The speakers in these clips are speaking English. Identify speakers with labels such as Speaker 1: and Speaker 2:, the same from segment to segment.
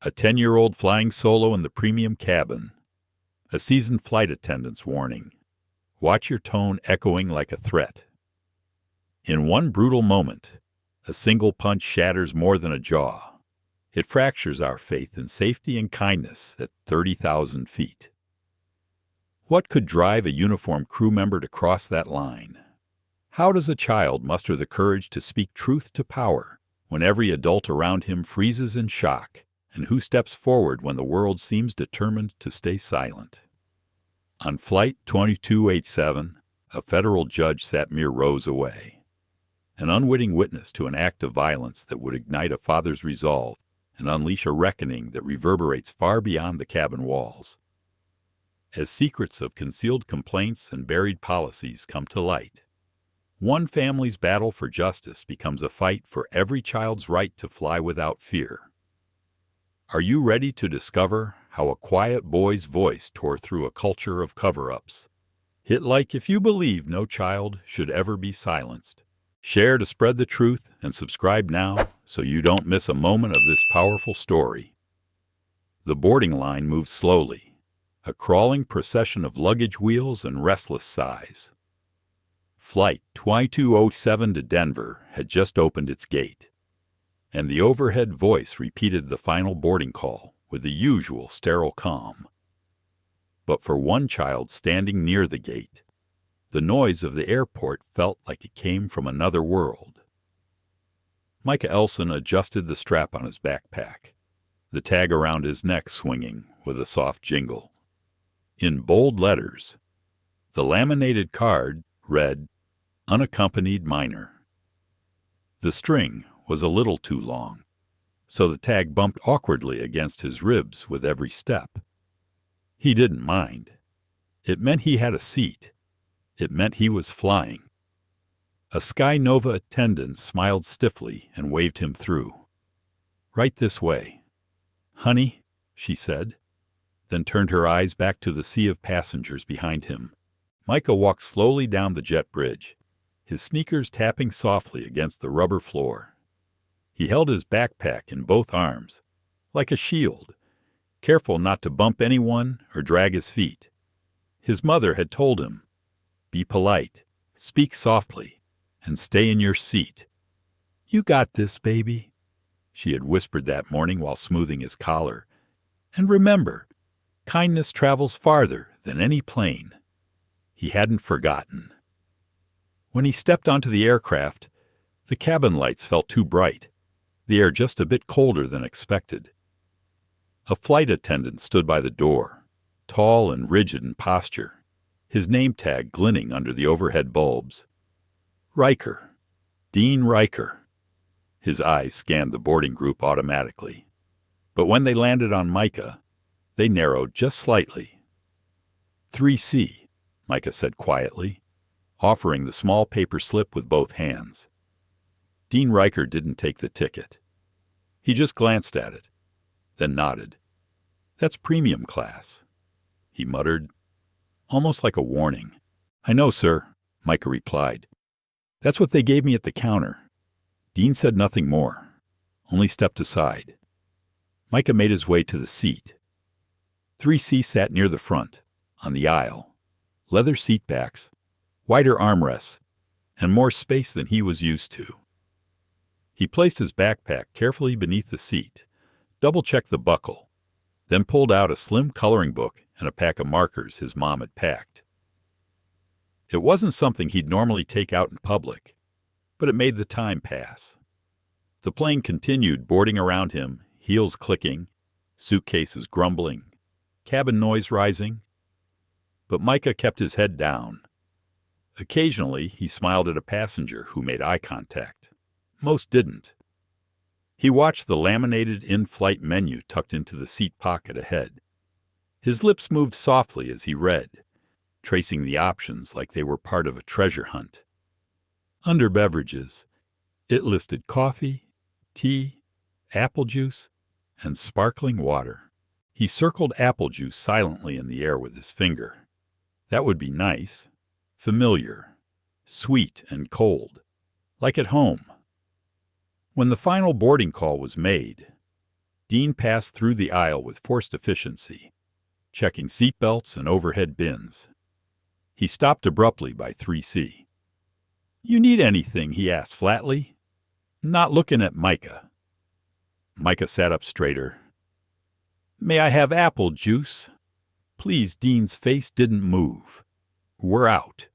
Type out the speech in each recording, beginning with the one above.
Speaker 1: A 10-year-old flying solo in the premium cabin. A seasoned flight attendant's warning. Watch your tone echoing like a threat. In one brutal moment, a single punch shatters more than a jaw. It fractures our faith in safety and kindness at 30,000 feet. What could drive a uniformed crew member to cross that line? How does a child muster the courage to speak truth to power when every adult around him freezes in shock? And who steps forward when the world seems determined to stay silent? On Flight 2287, a federal judge sat mere rows away, an unwitting witness to an act of violence that would ignite a father's resolve and unleash a reckoning that reverberates far beyond the cabin walls. As secrets of concealed complaints and buried policies come to light, one family's battle for justice becomes a fight for every child's right to fly without fear. Are you ready to discover how a quiet boy's voice tore through a culture of cover-ups? Hit like if you believe no child should ever be silenced. Share to spread the truth, and subscribe now so you don't miss a moment of this powerful story. The boarding line moved slowly, a crawling procession of luggage wheels and restless sighs. Flight 2207 to Denver had just opened its gate, and the overhead voice repeated the final boarding call with the usual sterile calm. But for one child standing near the gate, the noise of the airport felt like it came from another world. Micah Elson adjusted the strap on his backpack, the tag around his neck swinging with a soft jingle. In bold letters, the laminated card read, "Unaccompanied minor." The string was a little too long, so the tag bumped awkwardly against his ribs with every step. He didn't mind. It meant he had a seat. It meant he was flying. A Sky Nova attendant smiled stiffly and waved him through. "Right this way." "Honey," she said, then turned her eyes back to the sea of passengers behind him. Micah walked slowly down the jet bridge, his sneakers tapping softly against the rubber floor. He held his backpack in both arms, like a shield, careful not to bump anyone or drag his feet. His mother had told him, "Be polite, speak softly, and stay in your seat." "You got this, baby," she had whispered that morning while smoothing his collar. "And remember, kindness travels farther than any plane." He hadn't forgotten. When he stepped onto the aircraft, the cabin lights felt too bright, the air just a bit colder than expected. A flight attendant stood by the door, tall and rigid in posture, his name tag glinting under the overhead bulbs. Riker. Dean Riker. His eyes scanned the boarding group automatically, but when they landed on Micah, they narrowed just slightly. 3C, Micah said quietly, offering the small paper slip with both hands. Dean Riker didn't take the ticket. He just glanced at it, then nodded. "That's premium class," he muttered, almost like a warning. "I know, sir," Micah replied. "That's what they gave me at the counter." Dean said nothing more, only stepped aside. Micah made his way to the seat. 3C sat near the front, on the aisle, leather seat backs, wider armrests, and more space than he was used to. He placed his backpack carefully beneath the seat, double-checked the buckle, then pulled out a slim coloring book and a pack of markers his mom had packed. It wasn't something he'd normally take out in public, but it made the time pass. The plane continued boarding around him, heels clicking, suitcases grumbling, cabin noise rising. But Micah kept his head down. Occasionally, he smiled at a passenger who made eye contact. Most didn't. He watched the laminated in-flight menu tucked into the seat pocket ahead. His lips moved softly as he read, tracing the options like they were part of a treasure hunt. Under beverages, it listed coffee, tea, apple juice, and sparkling water. He circled apple juice silently in the air with his finger. That would be nice, familiar, sweet and cold, like at home. When the final boarding call was made, Dean passed through the aisle with forced efficiency, checking seatbelts and overhead bins. He stopped abruptly by 3C. "You need anything?" he asked flatly, not looking at Micah. Micah sat up straighter. "May I have apple juice?" "Please." Dean's face didn't move. "We're out."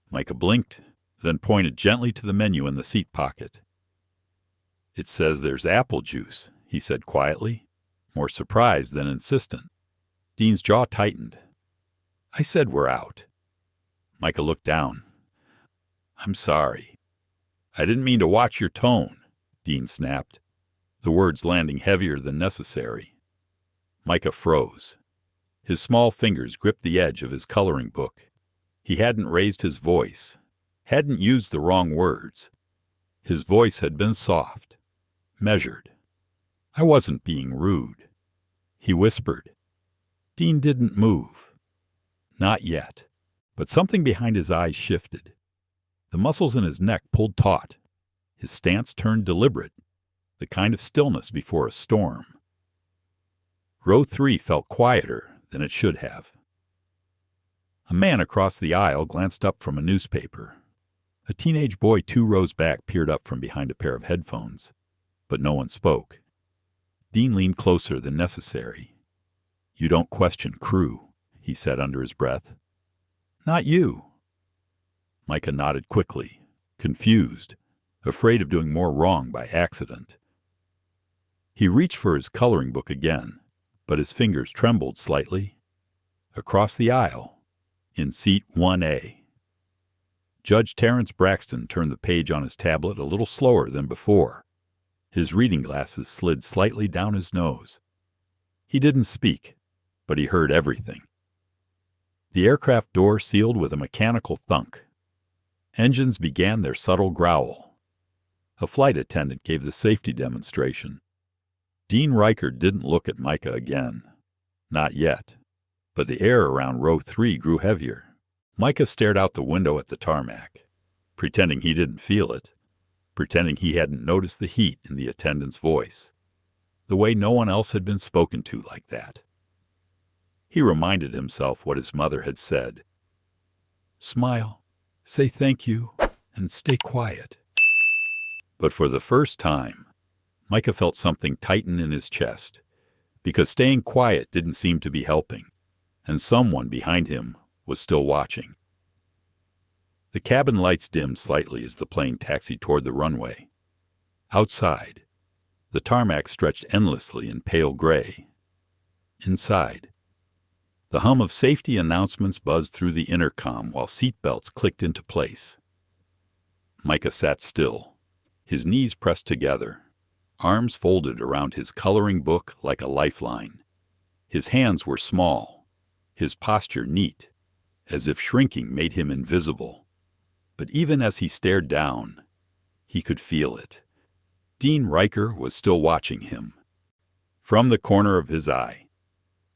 Speaker 1: Micah blinked, then pointed gently to the menu in the seat pocket. "It says there's apple juice," he said quietly, more surprised than insistent. Dean's jaw tightened. "I said we're out." Micah looked down. "I'm sorry. I didn't mean to watch your tone," Dean snapped, the words landing heavier than necessary. Micah froze. His small fingers gripped the edge of his coloring book. He hadn't raised his voice, hadn't used the wrong words. His voice had been soft, measured. "I wasn't being rude," he whispered. Dean didn't move. Not yet. But something behind his eyes shifted. The muscles in his neck pulled taut. His stance turned deliberate, the kind of stillness before a storm. Row 3 felt quieter than it should have. A man across the aisle glanced up from a newspaper. A teenage boy 2 rows back peered up from behind a pair of headphones, but no one spoke. Dean leaned closer than necessary. "You don't question crew," he said under his breath. "Not you." Micah nodded quickly, confused, afraid of doing more wrong by accident. He reached for his coloring book again, but his fingers trembled slightly. Across the aisle, in seat 1A. Judge Terrence Braxton turned the page on his tablet a little slower than before. His reading glasses slid slightly down his nose. He didn't speak, but he heard everything. The aircraft door sealed with a mechanical thunk. Engines began their subtle growl. A flight attendant gave the safety demonstration. Dean Riker didn't look at Micah again. Not yet. But the air around row 3 grew heavier. Micah stared out the window at the tarmac, pretending he didn't feel it, pretending he hadn't noticed the heat in the attendant's voice, the way no one else had been spoken to like that. He reminded himself what his mother had said. "Smile, say thank you, and stay quiet." But for the first time, Micah felt something tighten in his chest, because staying quiet didn't seem to be helping, and someone behind him was still watching. The cabin lights dimmed slightly as the plane taxied toward the runway. Outside, the tarmac stretched endlessly in pale gray. Inside, the hum of safety announcements buzzed through the intercom while seatbelts clicked into place. Micah sat still, his knees pressed together, arms folded around his coloring book like a lifeline. His hands were small, his posture neat, as if shrinking made him invisible. But even as he stared down, he could feel it. Dean Riker was still watching him. From the corner of his eye,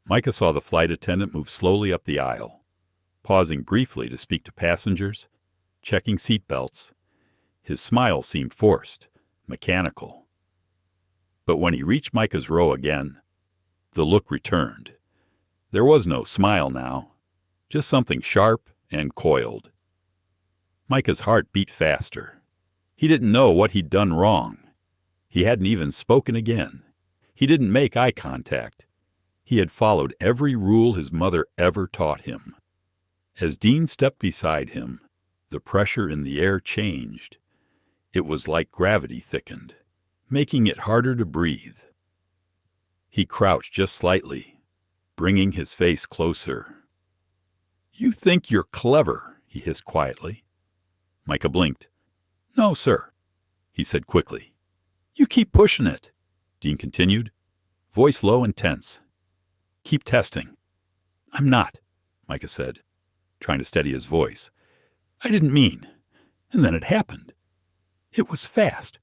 Speaker 1: Micah saw the flight attendant move slowly up the aisle, pausing briefly to speak to passengers, checking seatbelts. His smile seemed forced, mechanical. But when he reached Micah's row again, the look returned. There was no smile now, just something sharp and coiled. Micah's heart beat faster. He didn't know what he'd done wrong. He hadn't even spoken again. He didn't make eye contact. He had followed every rule his mother ever taught him. As Dean stepped beside him, the pressure in the air changed. It was like gravity thickened, making it harder to breathe. He crouched just slightly, bringing his face closer. "You think you're clever," he hissed quietly. Micah blinked. "No, sir," he said quickly. "You keep pushing it," Dean continued, voice low and tense. "Keep testing." "I'm not," Micah said, trying to steady his voice. "I didn't mean." And then it happened. It was fast.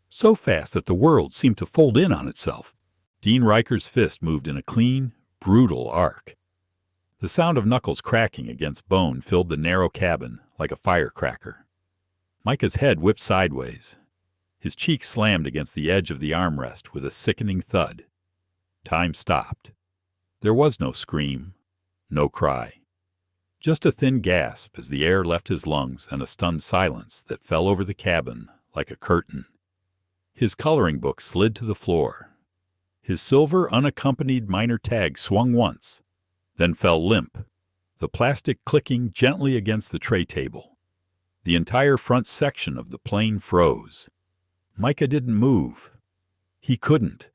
Speaker 1: So fast that the world seemed to fold in on itself. Dean Riker's fist moved in a clean, brutal arc. The sound of knuckles cracking against bone filled the narrow cabin like a firecracker. Micah's head whipped sideways. His cheek slammed against the edge of the armrest with a sickening thud. Time stopped. There was no scream, no cry. Just a thin gasp as the air left his lungs and a stunned silence that fell over the cabin like a curtain. His coloring book slid to the floor. His silver unaccompanied minor tag swung once, then fell limp, the plastic clicking gently against the tray table. The entire front section of the plane froze. Micah didn't move. He couldn't.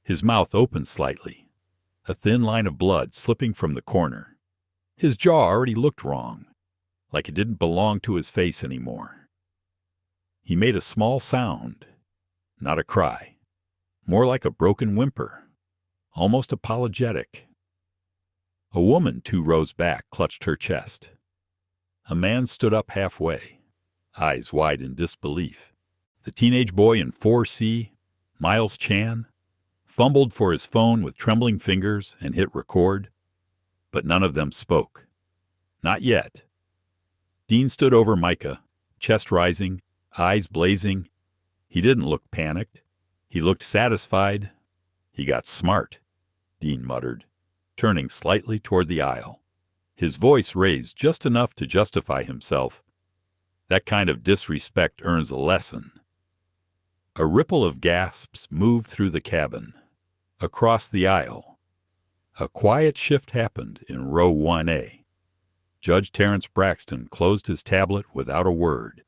Speaker 1: His mouth opened slightly, a thin line of blood slipping from the corner. His jaw already looked wrong, like it didn't belong to his face anymore. He made a small sound, not a cry, more like a broken whimper, almost apologetic. A woman 2 rows back clutched her chest. A man stood up halfway, eyes wide in disbelief. The teenage boy in 4C, Miles Chan, fumbled for his phone with trembling fingers and hit record, but none of them spoke. Not yet. Dean stood over Micah, chest rising, eyes blazing. He didn't look panicked. He looked satisfied. He got smart, Dean muttered, turning slightly toward the aisle. His voice raised just enough to justify himself. That kind of disrespect earns a lesson. A ripple of gasps moved through the cabin, across the aisle. A quiet shift happened in row 1A. Judge Terrence Braxton closed his tablet without a word.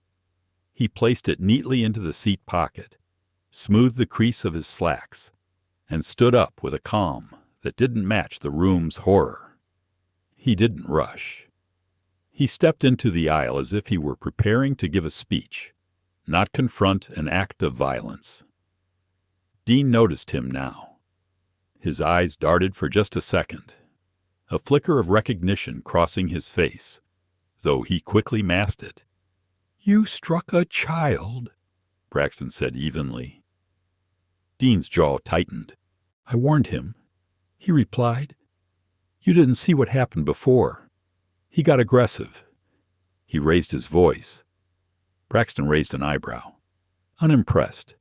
Speaker 1: He placed it neatly into the seat pocket, smoothed the crease of his slacks, and stood up with a calm that didn't match the room's horror. He didn't rush. He stepped into the aisle as if he were preparing to give a speech, not confront an act of violence. Dean noticed him now. His eyes darted for just a second, a flicker of recognition crossing his face, though he quickly masked it. "You struck a child," Braxton said evenly. Dean's jaw tightened. "I warned him," he replied. "You didn't see what happened before. He got aggressive." He raised his voice. Braxton raised an eyebrow, unimpressed.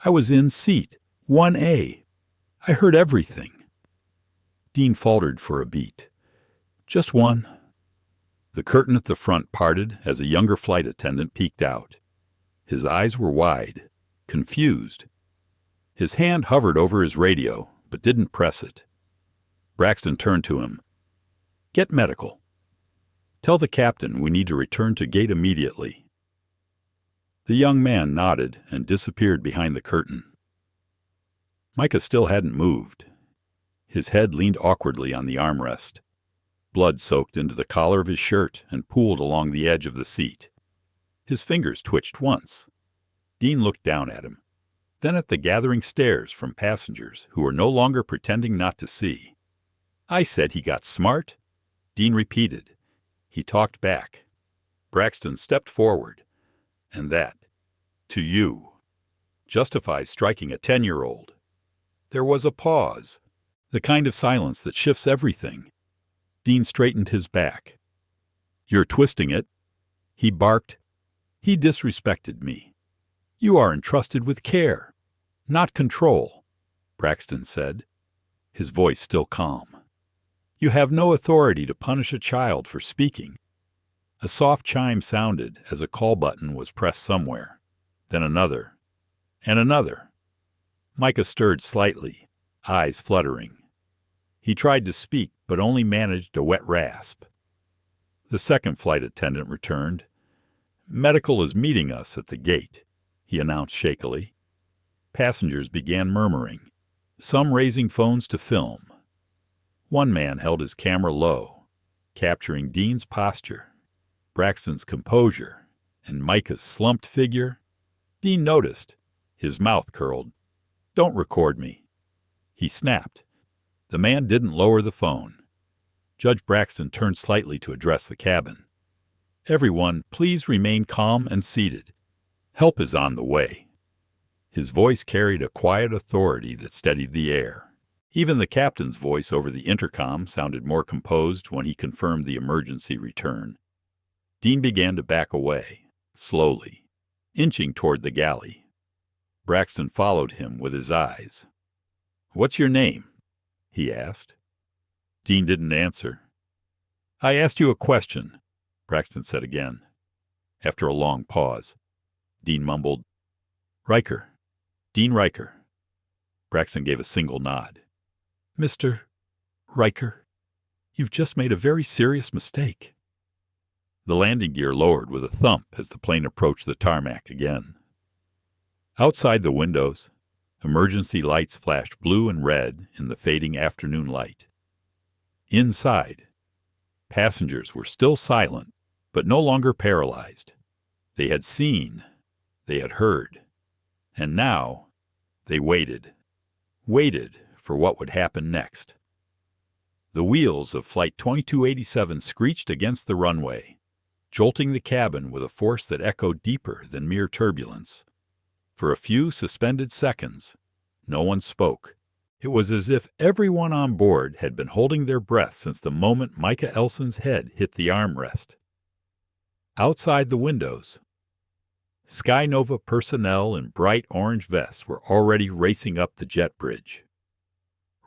Speaker 1: "I was in seat 1A. I heard everything." Dean faltered for a beat. "Just one." The curtain at the front parted as a younger flight attendant peeked out. His eyes were wide, confused. His hand hovered over his radio, but didn't press it. Braxton turned to him. "Get medical. Tell the captain we need to return to gate immediately." The young man nodded and disappeared behind the curtain. Micah still hadn't moved. His head leaned awkwardly on the armrest. Blood soaked into the collar of his shirt and pooled along the edge of the seat. His fingers twitched once. Dean looked down at him, then at the gathering stares from passengers who were no longer pretending not to see. "I said he got smart," Dean repeated. He talked back. Braxton stepped forward. "And that, to you, justifies striking a 10-year-old. There was a pause, the kind of silence that shifts everything. Dean straightened his back. "You're twisting it," he barked. "He disrespected me. You are entrusted with care, not control," Braxton said, his voice still calm. "You have no authority to punish a child for speaking." A soft chime sounded as a call button was pressed somewhere, then another, and another. Micah stirred slightly, eyes fluttering. He tried to speak, but only managed a wet rasp. The second flight attendant returned. "Medical is meeting us at the gate," he announced shakily. Passengers began murmuring, some raising phones to film. One man held his camera low, capturing Dean's posture, Braxton's composure, and Micah's slumped figure. Dean noticed. His mouth curled. "Don't record me." He snapped. The man didn't lower the phone. Judge Braxton turned slightly to address the cabin. "Everyone, please remain calm and seated. Help is on the way." His voice carried a quiet authority that steadied the air. Even the captain's voice over the intercom sounded more composed when he confirmed the emergency return. Dean began to back away, slowly, inching toward the galley, Braxton followed him with his eyes. "What's your name?" he asked. Dean didn't answer. "I asked you a question," Braxton said again. After a long pause, Dean mumbled, "Riker. Dean Riker." Braxton gave a single nod. "Mr. Riker, you've just made a very serious mistake." The landing gear lowered with a thump as the plane approached the tarmac again. Outside the windows, emergency lights flashed blue and red in the fading afternoon light. Inside, passengers were still silent, but no longer paralyzed. They had seen, they had heard, and now they waited for what would happen next. The wheels of Flight 2287 screeched against the runway, jolting the cabin with a force that echoed deeper than mere turbulence. For a few suspended seconds, no one spoke. It was as if everyone on board had been holding their breath since the moment Micah Elson's head hit the armrest. Outside the windows, Sky Nova personnel in bright orange vests were already racing up the jet bridge.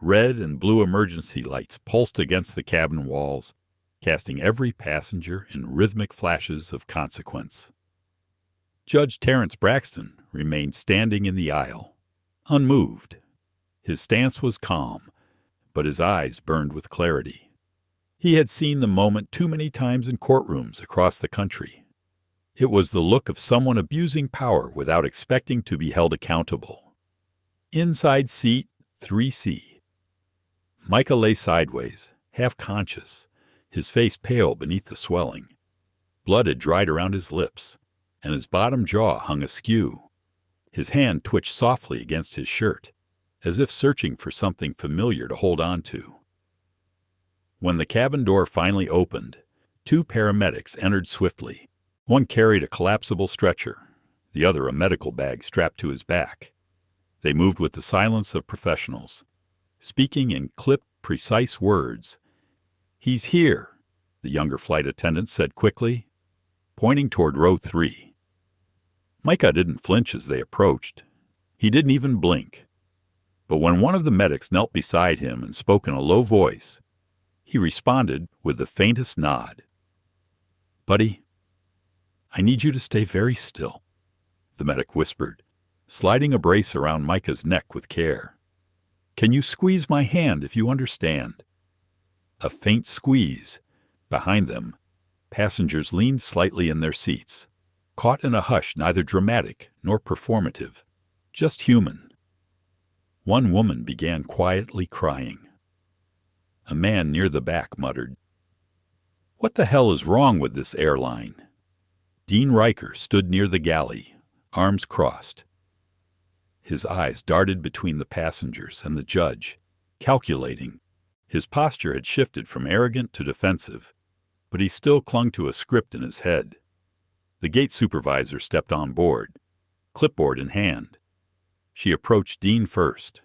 Speaker 1: Red and blue emergency lights pulsed against the cabin walls, casting every passenger in rhythmic flashes of consequence. Judge Terrence Braxton remained standing in the aisle, unmoved. His stance was calm, but his eyes burned with clarity. He had seen the moment too many times in courtrooms across the country. It was the look of someone abusing power without expecting to be held accountable. Inside seat 3C. Micah lay sideways, half conscious, his face pale beneath the swelling. Blood had dried around his lips, and his bottom jaw hung askew. His hand twitched softly against his shirt, as if searching for something familiar to hold on to. When the cabin door finally opened, two paramedics entered swiftly. One carried a collapsible stretcher, the other a medical bag strapped to his back. They moved with the silence of professionals, speaking in clipped, precise words. "He's here," the younger flight attendant said quickly, pointing toward row 3. Micah didn't flinch as they approached. He didn't even blink. But when one of the medics knelt beside him and spoke in a low voice, he responded with the faintest nod. "Buddy, I need you to stay very still," the medic whispered, sliding a brace around Micah's neck with care. "Can you squeeze my hand if you understand?" A faint squeeze. Behind them, passengers leaned slightly in their seats, caught in a hush neither dramatic nor performative, just human. One woman began quietly crying. A man near the back muttered, "What the hell is wrong with this airline?" Dean Riker stood near the galley, arms crossed. His eyes darted between the passengers and the judge, calculating. His posture had shifted from arrogant to defensive, but he still clung to a script in his head. The gate supervisor stepped on board, clipboard in hand. She approached Dean first.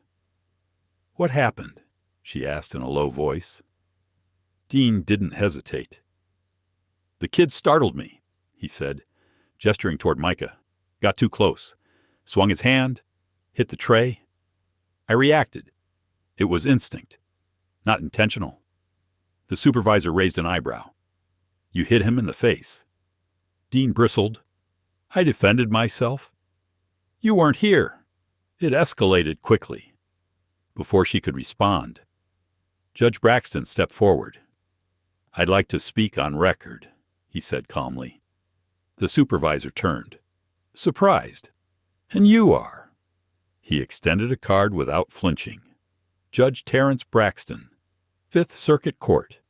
Speaker 1: "What happened?" she asked in a low voice. Dean didn't hesitate. "The kid startled me," he said, gesturing toward Micah. "Got too close. Swung his hand, hit the tray. I reacted. It was instinct, not intentional." The supervisor raised an eyebrow. "You hit him in the face." Dean bristled. "I defended myself." "You weren't here." It escalated quickly. Before she could respond, Judge Braxton stepped forward. "I'd like to speak on record," he said calmly. The supervisor turned, surprised. "And you are?" He extended a card without flinching. "Judge Terrence Braxton, 5th Circuit Court."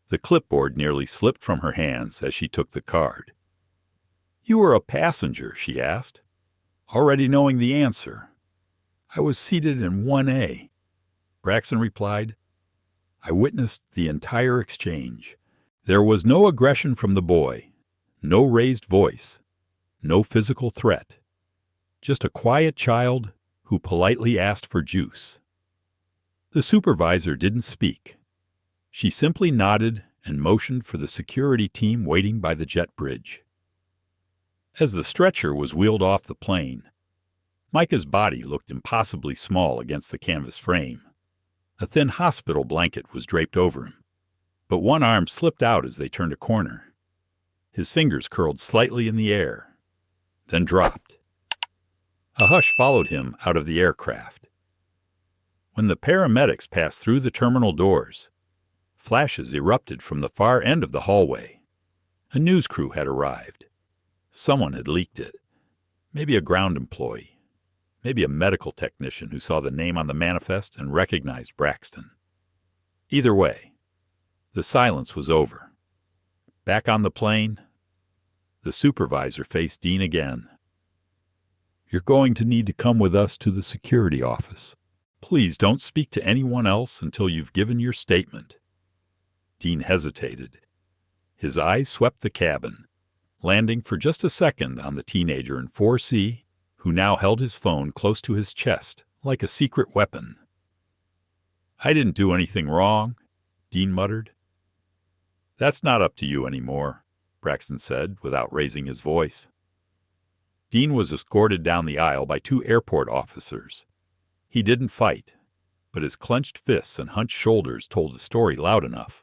Speaker 1: The clipboard nearly slipped from her hands as she took the card. "You were a passenger?" she asked, already knowing the answer. "I was seated in 1A. Braxton replied. "I witnessed the entire exchange. There was no aggression from the boy, no raised voice, no physical threat. Just a quiet child who politely asked for juice." The supervisor didn't speak. She simply nodded and motioned for the security team waiting by the jet bridge. As the stretcher was wheeled off the plane, Micah's body looked impossibly small against the canvas frame. A thin hospital blanket was draped over him, but one arm slipped out as they turned a corner. His fingers curled slightly in the air, then dropped. A hush followed him out of the aircraft. When the paramedics passed through the terminal doors, flashes erupted from the far end of the hallway. A news crew had arrived. Someone had leaked it. Maybe a ground employee. Maybe a medical technician who saw the name on the manifest and recognized Braxton. Either way, the silence was over. Back on the plane, the supervisor faced Dean again. "You're going to need to come with us to the security office. Please don't speak to anyone else until you've given your statement." Dean hesitated. His eyes swept the cabin, landing for just a second on the teenager in 4C, who now held his phone close to his chest like a secret weapon. "I didn't do anything wrong," Dean muttered. "That's not up to you anymore," Braxton said without raising his voice. Dean was escorted down the aisle by 2 airport officers. He didn't fight, but his clenched fists and hunched shoulders told the story loud enough.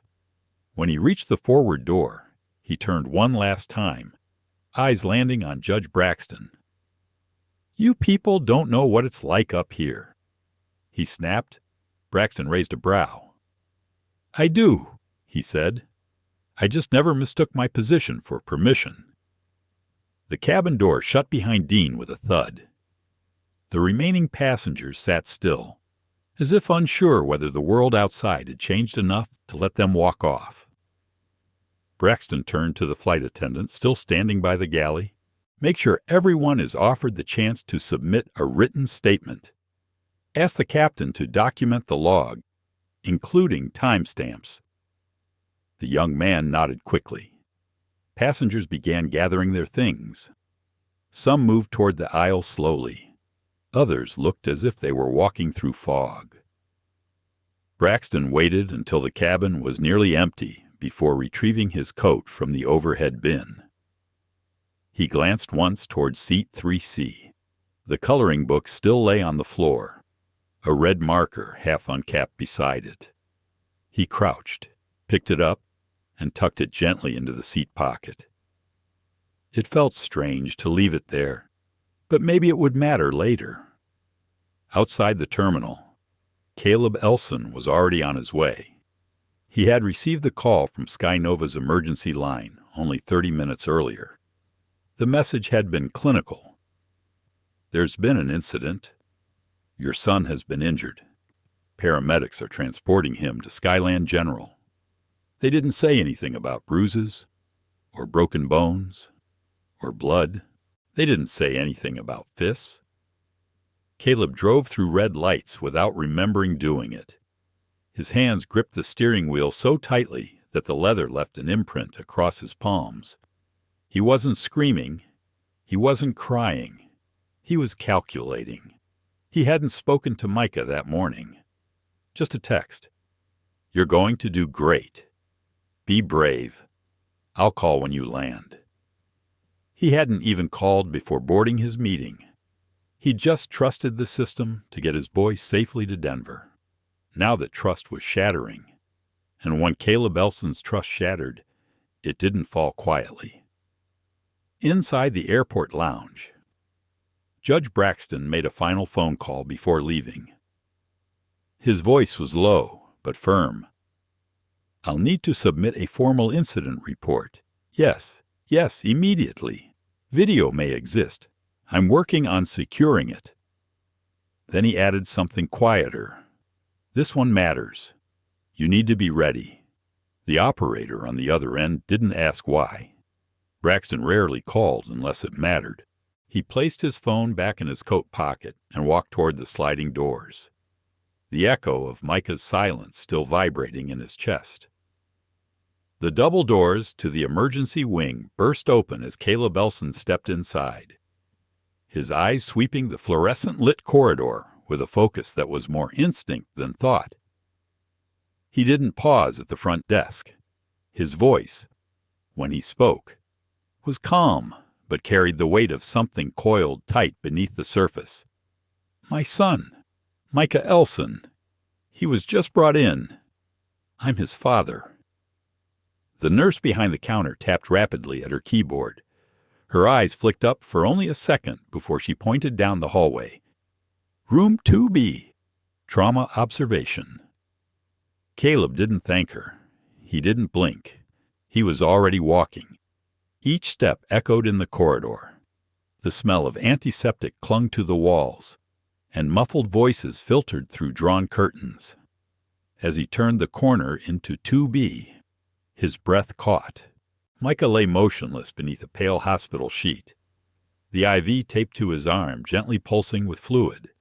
Speaker 1: When he reached the forward door, he turned one last time, eyes landing on Judge Braxton. "You people don't know what it's like up here," he snapped. Braxton raised a brow. "I do," he said. "I just never mistook my position for permission." The cabin door shut behind Dean with a thud. The remaining passengers sat still, as if unsure whether the world outside had changed enough to let them walk off. Braxton turned to the flight attendant still standing by the galley. "Make sure everyone is offered the chance to submit a written statement. Ask the captain to document the log, including timestamps." The young man nodded quickly. Passengers began gathering their things. Some moved toward the aisle slowly. Others looked as if they were walking through fog. Braxton waited until the cabin was nearly empty before retrieving his coat from the overhead bin. He glanced once toward seat 3C. The coloring book still lay on the floor, a red marker half uncapped beside it. He crouched, picked it up, and tucked it gently into the seat pocket. It felt strange to leave it there, but maybe it would matter later. Outside the terminal, Caleb Elson was already on his way. He had received the call from Skynova's emergency line only 30 minutes earlier. The message had been clinical. "There's been an incident. Your son has been injured. Paramedics are transporting him to Skyland General." They didn't say anything about bruises, or broken bones, or blood. They didn't say anything about fists. Caleb drove through red lights without remembering doing it. His hands gripped the steering wheel so tightly that the leather left an imprint across his palms. He wasn't screaming. He wasn't crying. He was calculating. He hadn't spoken to Micah that morning. Just a text. "You're going to do great. Be brave. I'll call when you land." He hadn't even called before boarding his meeting. He just trusted the system to get his boy safely to Denver. Now that trust was shattering, and when Caleb Elson's trust shattered, it didn't fall quietly. Inside the airport lounge, Judge Braxton made a final phone call before leaving. His voice was low but firm. "I'll need to submit a formal incident report. Yes, immediately. Video may exist. I'm working on securing it." Then he added something quieter. "This one matters. You need to be ready." The operator on the other end didn't ask why. Braxton rarely called unless it mattered. He placed his phone back in his coat pocket and walked toward the sliding doors, the echo of Micah's silence still vibrating in his chest. The double doors to the emergency wing burst open as Caleb Elson stepped inside, his eyes sweeping the fluorescent-lit corridor with a focus that was more instinct than thought. He didn't pause at the front desk. His voice, when he spoke, was calm but carried the weight of something coiled tight beneath the surface. My son, Micah Elson. He was just brought in. I'm his father." The nurse behind the counter tapped rapidly at her keyboard. Her eyes flicked up for only a second before she pointed down the hallway. "Room 2B, trauma observation." Caleb didn't thank her. He didn't blink. He was already walking. Each step echoed in the corridor. The smell of antiseptic clung to the walls, and muffled voices filtered through drawn curtains. As he turned the corner into 2B, his breath caught. Micah lay motionless beneath a pale hospital sheet, the IV taped to his arm gently pulsing with fluid.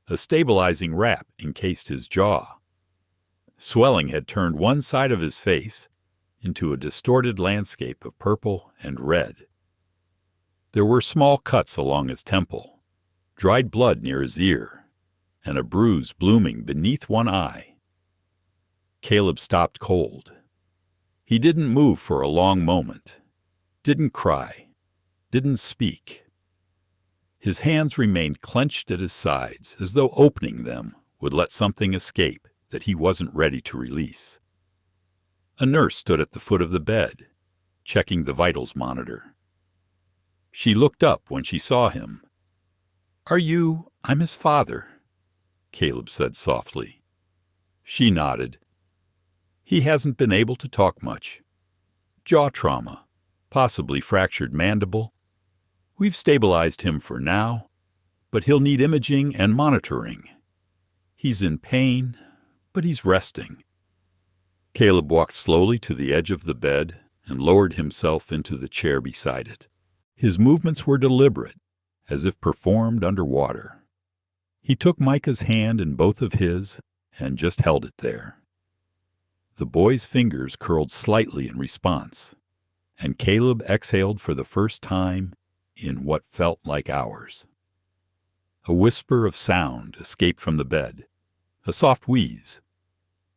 Speaker 1: A stabilizing wrap encased his jaw. Swelling had turned one side of his face into a distorted landscape of purple and red. There were small cuts along his temple, dried blood near his ear, and a bruise blooming beneath one eye. Caleb stopped cold. He didn't move for a long moment, didn't cry, didn't speak. His hands remained clenched at his sides, as though opening them would let something escape that he wasn't ready to release. A nurse stood at the foot of the bed, checking the vitals monitor. She looked up when she saw him. I'm his father," Caleb said softly. She nodded. "He hasn't been able to talk much. Jaw trauma, possibly fractured mandible. We've stabilized him for now, but he'll need imaging and monitoring. He's in pain, but he's resting." Caleb walked slowly to the edge of the bed and lowered himself into the chair beside it. His movements were deliberate, as if performed underwater. He took Micah's hand in both of his and just held it there. The boy's fingers curled slightly in response, and Caleb exhaled for the first time in what felt like hours. A whisper of sound escaped from the bed, a soft wheeze.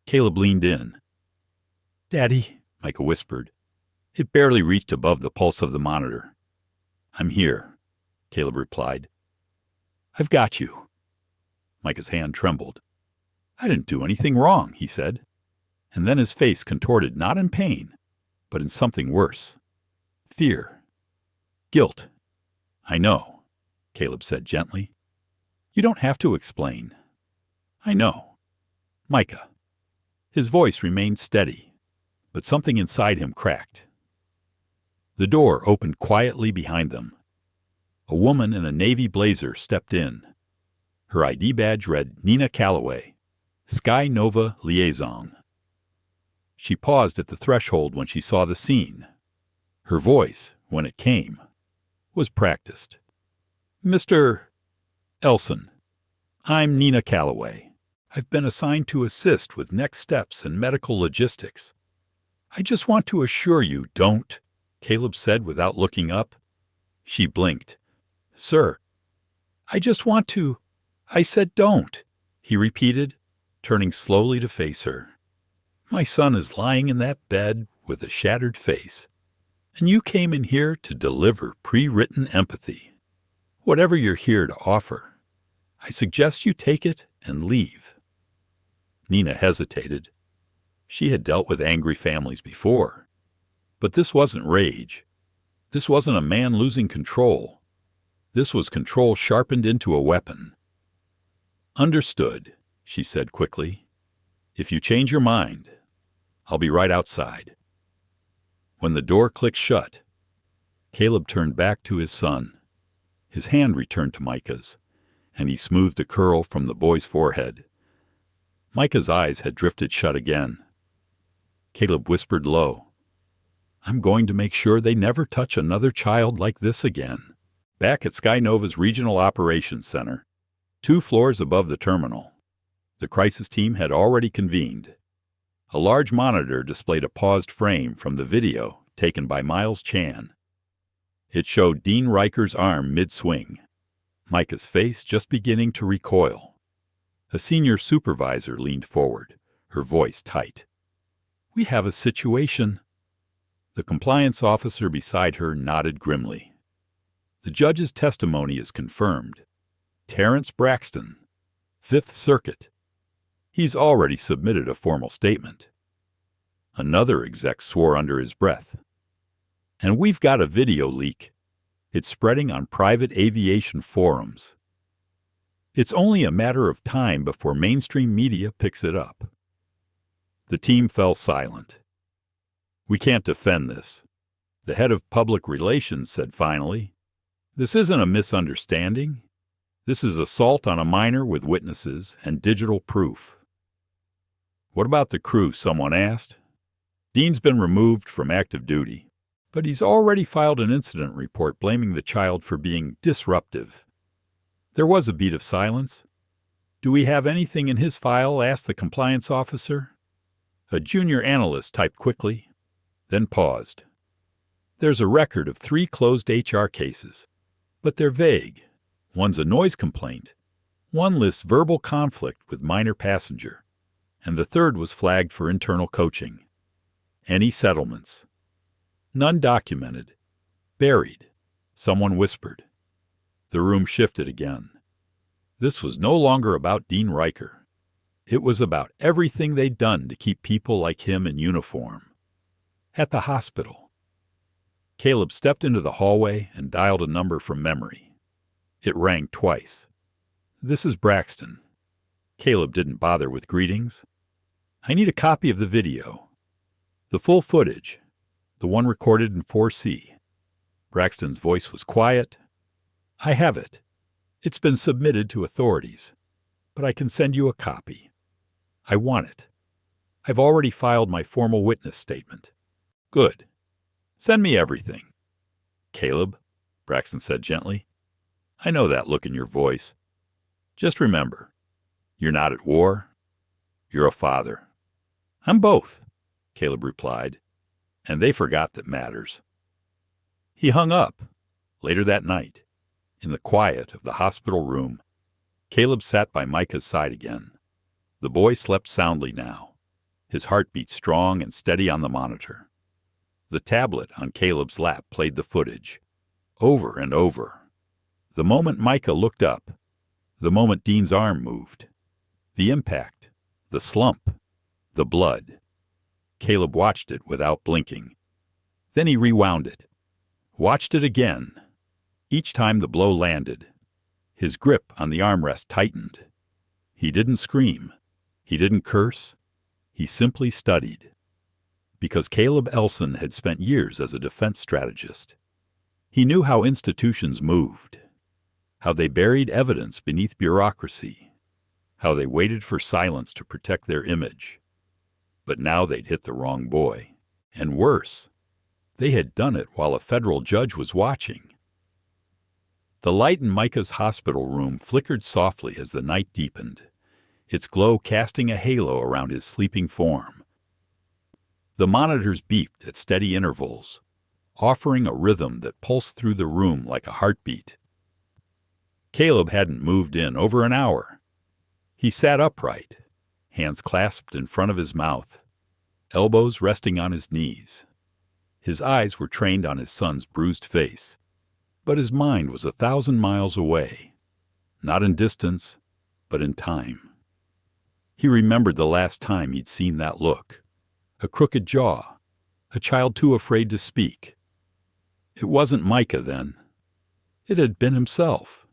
Speaker 1: Caleb leaned in. "Daddy," Micah whispered. It barely reached above the pulse of the monitor. "I'm here," Caleb replied. "I've got you." Micah's hand trembled. "I didn't do anything wrong," he said. And then his face contorted not in pain, but in something worse. Fear. Guilt. "I know," Caleb said gently. "You don't have to explain. I know. Micah." His voice remained steady, but something inside him cracked. The door opened quietly behind them. A woman in a navy blazer stepped in. Her ID badge read Nina Calloway, Sky Nova Liaison. She paused at the threshold when she saw the scene. Her voice, when it came, was practiced. "Mr. Elson, I'm Nina Calloway. I've been assigned to assist with next steps and medical logistics. I just want to assure you, don't," Caleb said without looking up. She blinked. "Sir, I just want to—" "I said don't," he repeated, turning slowly to face her. "My son is lying in that bed with a shattered face, and you came in here to deliver pre-written empathy. Whatever you're here to offer, I suggest you take it and leave." Nina hesitated. She had dealt with angry families before. But this wasn't rage. This wasn't a man losing control. This was control sharpened into a weapon. "Understood," she said quickly. "If you change your mind, I'll be right outside." When the door clicked shut, Caleb turned back to his son. His hand returned to Micah's, and he smoothed a curl from the boy's forehead. Micah's eyes had drifted shut again. Caleb whispered low, "I'm going to make sure they never touch another child like this again." Back at Sky Nova's Regional Operations Center, 2 floors above the terminal, the crisis team had already convened. A large monitor displayed a paused frame from the video taken by Miles Chan. It showed Dean Riker's arm mid-swing, Micah's face just beginning to recoil. A senior supervisor leaned forward, her voice tight. "We have a situation." The compliance officer beside her nodded grimly. "The judge's testimony is confirmed. Terrence Braxton, Fifth Circuit. He's already submitted a formal statement. Another exec swore under his breath. And we've got a video leak. It's spreading on private aviation forums. It's only a matter of time before mainstream media picks it up. The team fell silent. We can't defend this. The head of public relations said finally, "This isn't a misunderstanding. This is assault on a minor with witnesses and digital proof." "What about the crew?" someone asked. "Dean's been removed from active duty, but he's already filed an incident report blaming the child for being disruptive." There was a beat of silence. "Do we have anything in his file?" asked the compliance officer. A junior analyst typed quickly, then paused. "There's a record of 3 closed HR cases, but they're vague. One's a noise complaint, one lists verbal conflict with minor passenger, and the third was flagged for internal coaching. Any settlements?" "None documented. Buried," someone whispered. The room shifted again. This was no longer about Dean Riker. It was about everything they'd done to keep people like him in uniform. At the hospital. Caleb stepped into the hallway and dialed a number from memory. It rang twice. "This is Braxton." Caleb didn't bother with greetings. "I need a copy of the video. The full footage. The one recorded in 4C. Braxton's voice was quiet. "I have it. It's been submitted to authorities, but I can send you a copy. I want it. I've already filed my formal witness statement." "Good. Send me everything." "Caleb," Braxton said gently, "I know that look in your voice. Just remember, you're not at war. You're a father." "I'm both," Caleb replied, and they forgot that matters. He hung up. Later that night, in the quiet of the hospital room, Caleb sat by Micah's side again. The boy slept soundly now, his heartbeat strong and steady on the monitor. The tablet on Caleb's lap played the footage, over and over. The moment Micah looked up, the moment Dean's arm moved, the impact, the slump, the blood. Caleb watched it without blinking. Then he rewound it, watched it again. Each time the blow landed, his grip on the armrest tightened. He didn't scream. He didn't curse. He simply studied. Because Caleb Elson had spent years as a defense strategist. He knew how institutions moved, how they buried evidence beneath bureaucracy, how they waited for silence to protect their image. But now they'd hit the wrong boy. And worse, they had done it while a federal judge was watching. The light in Micah's hospital room flickered softly as the night deepened, its glow casting a halo around his sleeping form. The monitors beeped at steady intervals, offering a rhythm that pulsed through the room like a heartbeat. Caleb hadn't moved in over an hour. He sat upright, hands clasped in front of his mouth, elbows resting on his knees. His eyes were trained on his son's bruised face, but his mind was 1,000 miles away, not in distance, but in time. He remembered the last time he'd seen that look, a crooked jaw, a child too afraid to speak. It wasn't Micah then. It had been himself.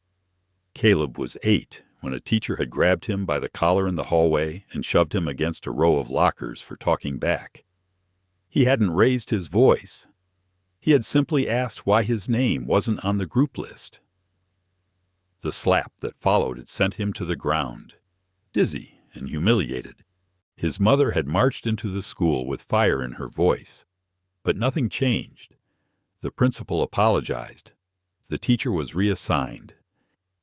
Speaker 1: Caleb was 8 when a teacher had grabbed him by the collar in the hallway and shoved him against a row of lockers for talking back. He hadn't raised his voice. He had simply asked why his name wasn't on the group list. The slap that followed had sent him to the ground, dizzy and humiliated. His mother had marched into the school with fire in her voice, but nothing changed. The principal apologized. The teacher was reassigned.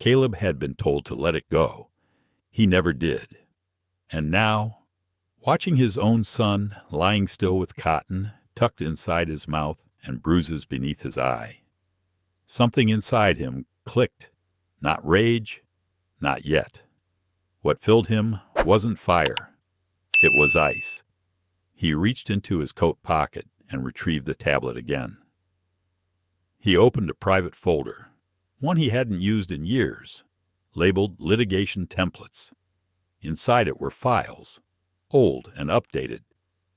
Speaker 1: Caleb had been told to let it go. He never did. And now, watching his own son lying still with cotton tucked inside his mouth and bruises beneath his eye, something inside him clicked. Not rage, not yet. What filled him wasn't fire. It was ice. He reached into his coat pocket and retrieved the tablet again. He opened a private folder, one he hadn't used in years, labeled litigation templates. Inside it were files, old and updated,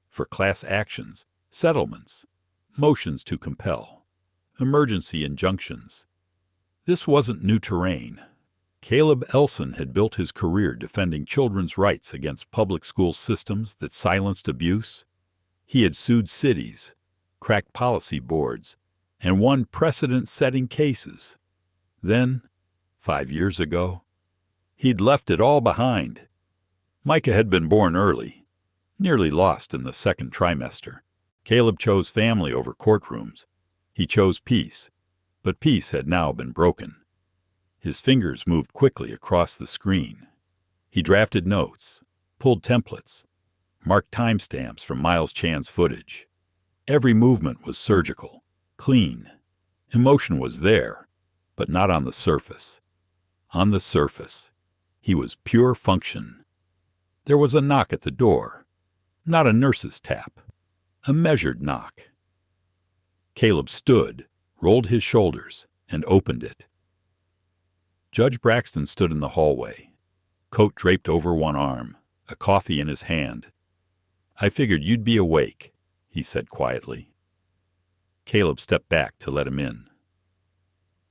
Speaker 1: for class actions, settlements, motions to compel, emergency injunctions. This wasn't new terrain. Caleb Elson had built his career defending children's rights against public school systems that silenced abuse. He had sued cities, cracked policy boards, and won precedent-setting cases. Then, 5 years ago, he'd left it all behind. Micah had been born early, nearly lost in the second trimester. Caleb chose family over courtrooms. He chose peace, but peace had now been broken. His fingers moved quickly across the screen. He drafted notes, pulled templates, marked timestamps from Miles Chan's footage. Every movement was surgical, clean. Emotion was there, but not on the surface. On the surface, he was pure function. There was a knock at the door, not a nurse's tap, a measured knock. Caleb stood, rolled his shoulders, and opened it. Judge Braxton stood in the hallway, coat draped over one arm, a coffee in his hand. "I figured you'd be awake," he said quietly. Caleb stepped back to let him in.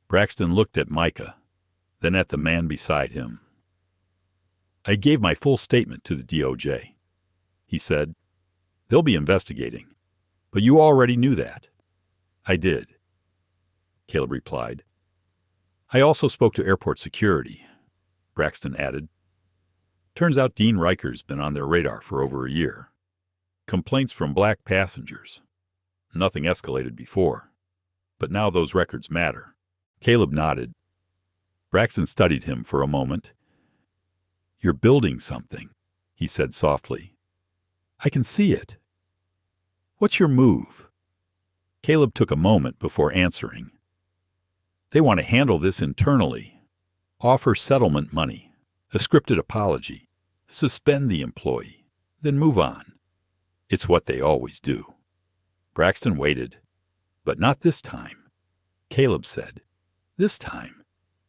Speaker 1: Braxton looked at Micah, then at the man beside him. "I gave my full statement to the DOJ," he said. "They'll be investigating, but you already knew that." "I did," Caleb replied. "I also spoke to airport security," Braxton added. "Turns out Dean Riker's been on their radar for over a year. Complaints from black passengers. Nothing escalated before, but now those records matter." Caleb nodded. Braxton studied him for a moment. "You're building something," he said softly. "I can see it. What's your move?" Caleb took a moment before answering. "They want to handle this internally. Offer settlement money, a scripted apology, suspend the employee, then move on. It's what they always do." Braxton waited. "But not this time," Caleb said. "This time,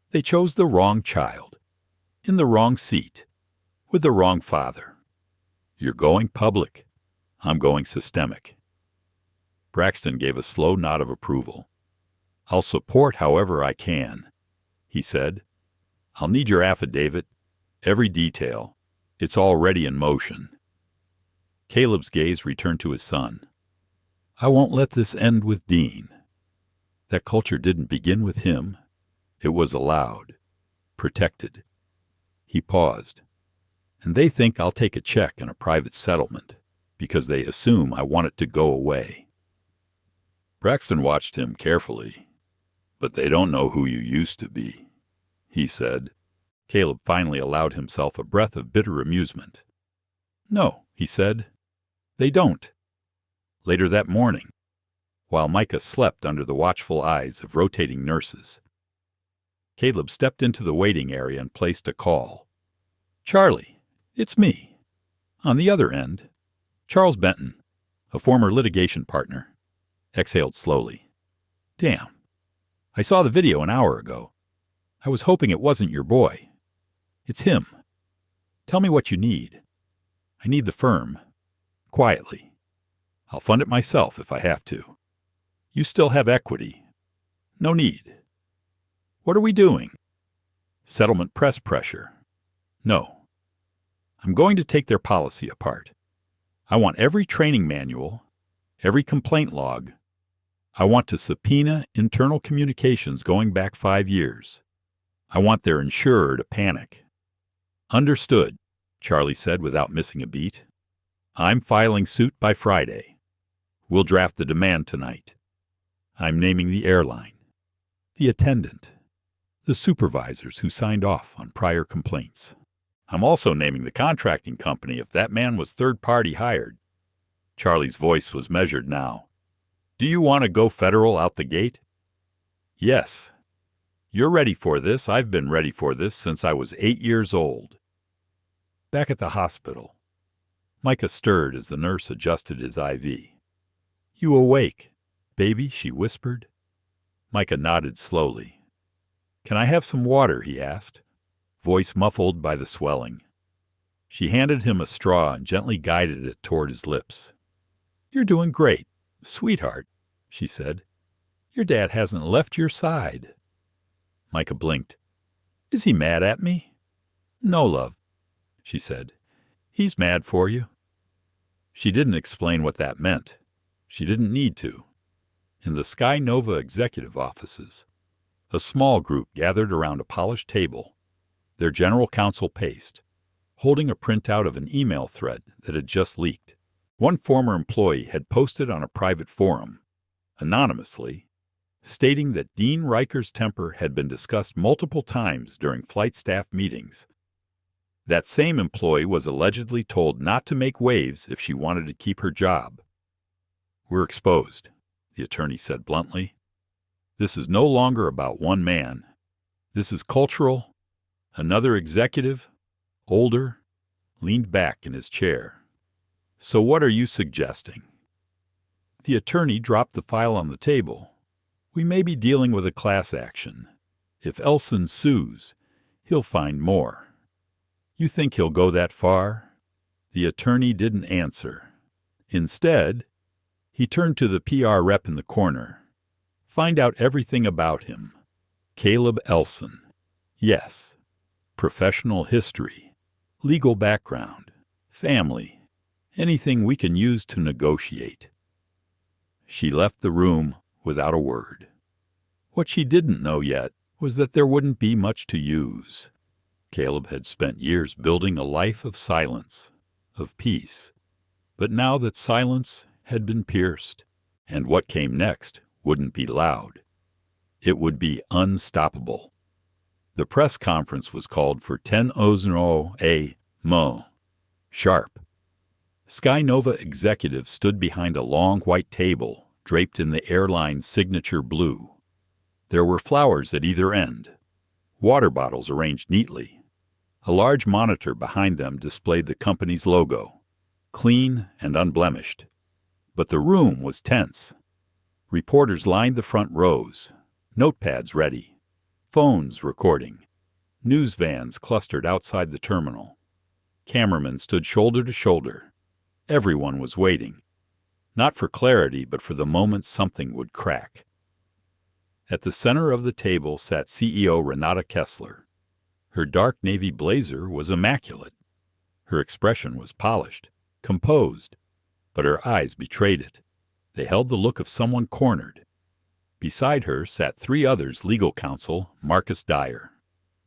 Speaker 1: they chose the wrong child, in the wrong seat, with the wrong father. You're going public. I'm going systemic." Braxton gave a slow nod of approval. "I'll support however I can," he said. "I'll need your affidavit, every detail. It's already in motion." Caleb's gaze returned to his son. "I won't let this end with Dean. That culture didn't begin with him. It was allowed, protected." He paused. "And they think I'll take a check and a private settlement because they assume I want it to go away." Braxton watched him carefully. "But they don't know who you used to be," he said. Caleb finally allowed himself a breath of bitter amusement. "No," he said, "they don't." Later that morning, while Micah slept under the watchful eyes of rotating nurses, Caleb stepped into the waiting area and placed a call. "Charlie, it's me." On the other end, Charles Benton, a former litigation partner, exhaled slowly. "Damn. I saw the video an hour ago. I was hoping it wasn't your boy. It's him. Tell me what you need. I need the firm. Quietly. I'll fund it myself if I have to. You still have equity. No need. What are we doing? Settlement press pressure. No. I'm going to take their policy apart. I want every training manual, every complaint log. I want to subpoena internal communications going back 5 years. I want their insurer to panic." "Understood," Charlie said without missing a beat. "I'm filing suit by Friday. We'll draft the demand tonight. I'm naming the airline, the attendant, the supervisors who signed off on prior complaints. I'm also naming the contracting company if that man was third-party hired." Charlie's voice was measured now. "Do you want to go federal out the gate?" "Yes. You're ready for this. I've been ready for this since I was 8 years old." Back at the hospital, Micah stirred as the nurse adjusted his IV. "You awake, baby?" she whispered. Micah nodded slowly. "Can I have some water?" he asked. voice muffled by the swelling. She handed him a straw and gently guided it toward his lips. "You're doing great, sweetheart," she said. "Your dad hasn't left your side." Micah blinked. "Is he mad at me?" "No, love," she said. "He's mad for you." She didn't explain what that meant. She didn't need to. In the Sky Nova executive offices, a small group gathered around a polished table, their general counsel paced, holding a printout of an email thread that had just leaked. One former employee had posted on a private forum, anonymously, stating that Dean Riker's temper had been discussed multiple times during flight staff meetings. That same employee was allegedly told not to make waves if she wanted to keep her job. "We're exposed," the attorney said bluntly. "This is no longer about one man. This is cultural." Another executive, older, leaned back in his chair. "So what are you suggesting?" The attorney dropped the file on the table. "We may be dealing with a class action. If Elson sues, he'll find more." "You think he'll go that far?" The attorney didn't answer. Instead, he turned to the PR rep in the corner. "Find out everything about him. Caleb Elson. Yes. Professional history, legal background, family, anything we can use to negotiate." She left the room without a word. What she didn't know yet was that there wouldn't be much to use. Caleb had spent years building a life of silence, of peace. But now that silence had been pierced, and what came next wouldn't be loud. It would be unstoppable. The press conference was called for 10:00 a.m. sharp. Sky Nova executives stood behind a long white table draped in the airline signature blue. There were flowers at either end, water bottles arranged neatly. A large monitor behind them displayed the company's logo, clean and unblemished. But the room was tense. Reporters lined the front rows, notepads ready, phones recording. News vans clustered outside the terminal. Cameramen stood shoulder to shoulder. Everyone was waiting, not for clarity, but for the moment something would crack. At the center of the table sat CEO Renata Kessler. Her dark navy blazer was immaculate. Her expression was polished, composed, but her eyes betrayed it. They held the look of someone cornered. Beside her sat three others: legal counsel Marcus Dyer,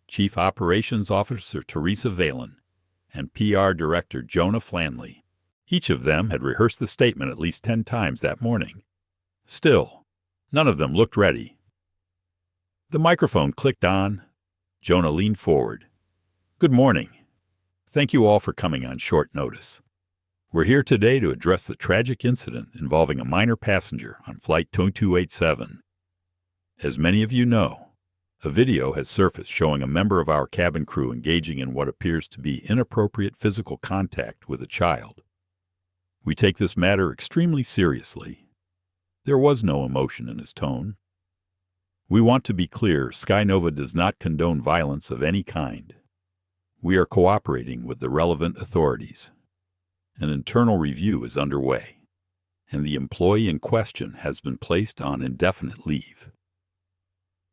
Speaker 1: Chief Operations Officer Teresa Valen, and PR Director Jonah Flanley. Each of them had rehearsed the statement at least 10 times that morning. Still, none of them looked ready. The microphone clicked on. Jonah leaned forward. "Good morning. Thank you all for coming on short notice. We're here today to address the tragic incident involving a minor passenger on Flight 2287. As many of you know, a video has surfaced showing a member of our cabin crew engaging in what appears to be inappropriate physical contact with a child. We take this matter extremely seriously." There was no emotion in his tone. "We want to be clear, Sky Nova does not condone violence of any kind. We are cooperating with the relevant authorities. An internal review is underway, and the employee in question has been placed on indefinite leave."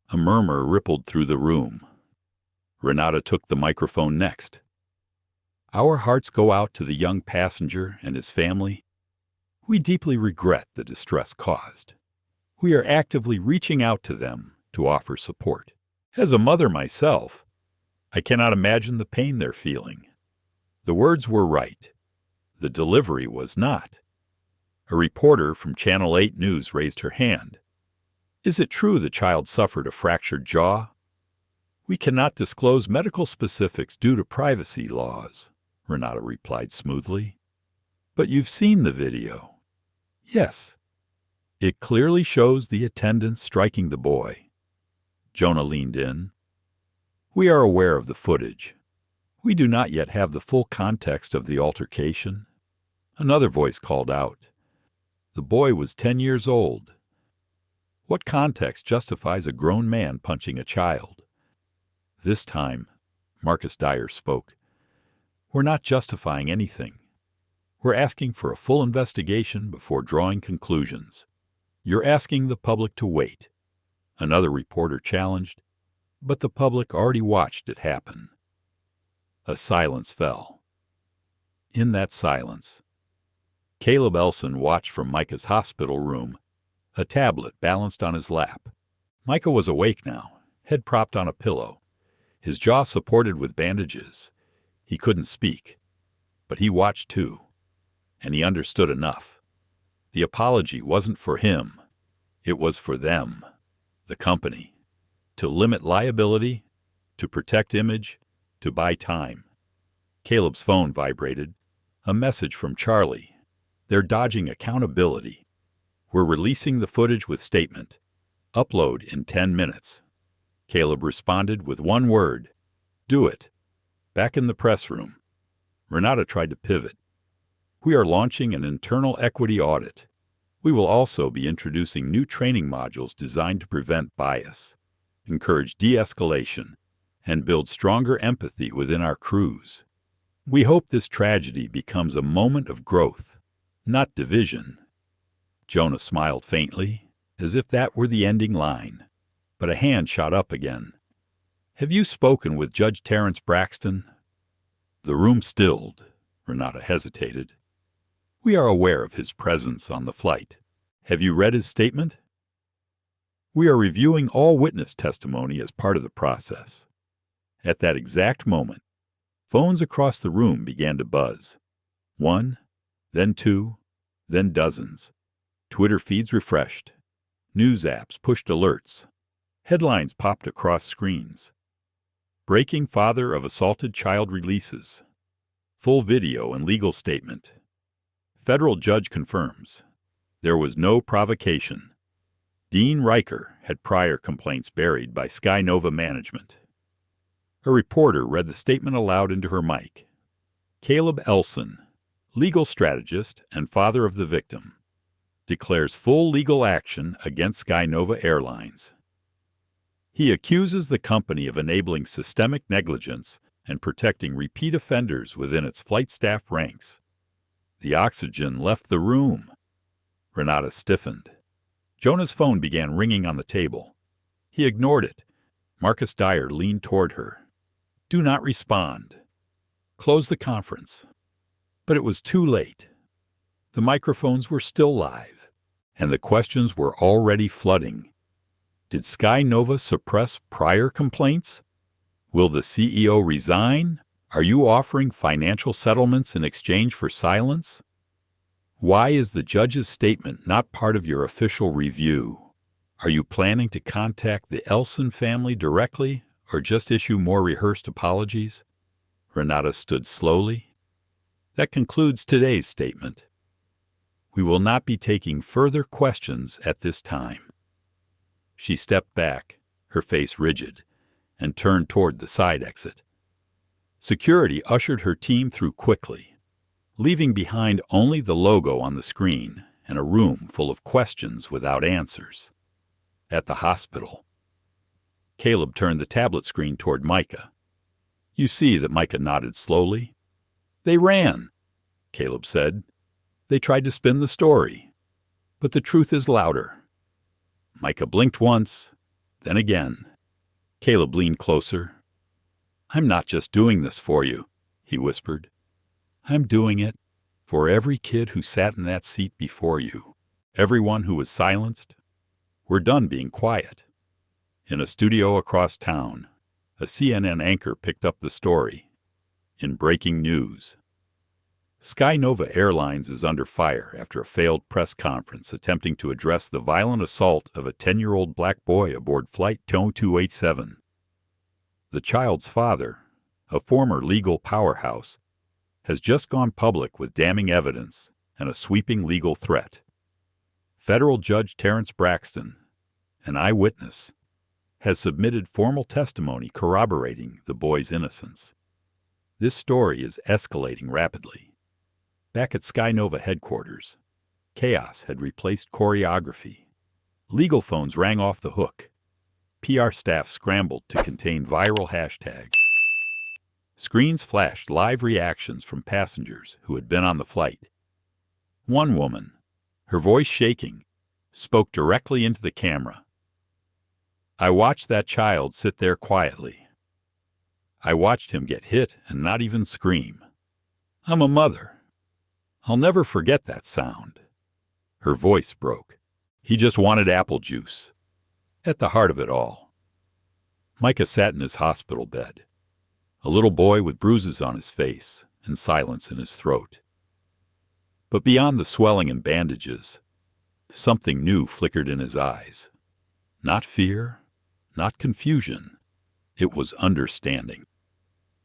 Speaker 1: A murmur rippled through the room. Renata took the microphone next. "Our hearts go out to the young passenger and his family. We deeply regret the distress caused. We are actively reaching out to them to offer support. As a mother myself, I cannot imagine the pain they're feeling." The words were right. The delivery was not. A reporter from Channel 8 News raised her hand. "Is it true the child suffered a fractured jaw?" "We cannot disclose medical specifics due to privacy laws," Renata replied smoothly. "But you've seen the video." "Yes. It clearly shows the attendant striking the boy." Jonah leaned in. "We are aware of the footage. We do not yet have the full context of the altercation." Another voice called out. "The boy was 10 years old. What context justifies a grown man punching a child?" This time, Marcus Dyer spoke. "We're not justifying anything. We're asking for a full investigation before drawing conclusions. You're asking the public to wait," another reporter challenged, but the public already watched it happen. A silence fell. In that silence, Caleb Elson watched from Micah's hospital room, a tablet balanced on his lap. Micah was awake now, head propped on a pillow, his jaw supported with bandages. He couldn't speak, but he watched too, and he understood enough. The apology wasn't for him. It was for them, the company, to limit liability, to protect image, to buy time. Caleb's phone vibrated. A message from Charlie. "They're dodging accountability. We're releasing the footage with statement. Upload in 10 minutes. Caleb responded with one word. "Do it." Back in the press room, Renata tried to pivot. "We are launching an internal equity audit. We will also be introducing new training modules designed to prevent bias, encourage de-escalation, and build stronger empathy within our crews. We hope this tragedy becomes a moment of growth, not division." Jonah smiled faintly, as if that were the ending line, but a hand shot up again. "Have you spoken with Judge Terrence Braxton?" The room stilled. Renata hesitated. "We are aware of his presence on the flight. Have you read his statement?" "We are reviewing all witness testimony as part of the process." At that exact moment, phones across the room began to buzz. One, then two, then dozens. Twitter feeds refreshed. News apps pushed alerts. Headlines popped across screens. "Breaking father of assaulted child releases." Full video and legal statement. Federal judge confirms. There was no provocation. Dean Riker had prior complaints buried by Sky Nova management. A reporter read the statement aloud into her mic. "Caleb Elson, legal strategist and father of the victim, declares full legal action against Sky Nova Airlines. He accuses the company of enabling systemic negligence and protecting repeat offenders within its flight staff ranks." The oxygen left the room. Renata stiffened. Jonah's phone began ringing on the table. He ignored it. Marcus Dyer leaned toward her. "Do not respond. Close the conference." But it was too late. The microphones were still live, and the questions were already flooding. Did Sky Nova suppress prior complaints? Will the CEO resign? Are you offering financial settlements in exchange for silence? Why is the judge's statement not part of your official review? Are you planning to contact the Elson family directly or just issue more rehearsed apologies? Renata stood slowly. That concludes today's statement. We will not be taking further questions at this time. She stepped back, her face rigid, and turned toward the side exit. Security ushered her team through quickly, leaving behind only the logo on the screen and a room full of questions without answers. At the hospital, Caleb turned the tablet screen toward Micah. You see that Micah nodded slowly. "They ran," Caleb said. "They tried to spin the story. But the truth is louder." Micah blinked once, then again. Caleb leaned closer. "I'm not just doing this for you," he whispered. "I'm doing it for every kid who sat in that seat before you, everyone who was silenced. We're done being quiet." In a studio across town, a CNN anchor picked up the story. In breaking news, Sky Nova Airlines is under fire after a failed press conference attempting to address the violent assault of a 10-year-old black boy aboard Flight 0287. The child's father, a former legal powerhouse, has just gone public with damning evidence and a sweeping legal threat. Federal Judge Terrence Braxton, an eyewitness, has submitted formal testimony corroborating the boy's innocence. This story is escalating rapidly. Back at Sky Nova headquarters, chaos had replaced choreography. Legal phones rang off the hook. PR staff scrambled to contain viral hashtags. Screens flashed live reactions from passengers who had been on the flight. One woman, her voice shaking, spoke directly into the camera. "I watched that child sit there quietly. I watched him get hit and not even scream. I'm a mother. I'll never forget that sound." Her voice broke. He just wanted apple juice. At the heart of it all. Micah sat in his hospital bed, a little boy with bruises on his face and silence in his throat. But beyond the swelling and bandages, something new flickered in his eyes. Not fear, not confusion. It was understanding.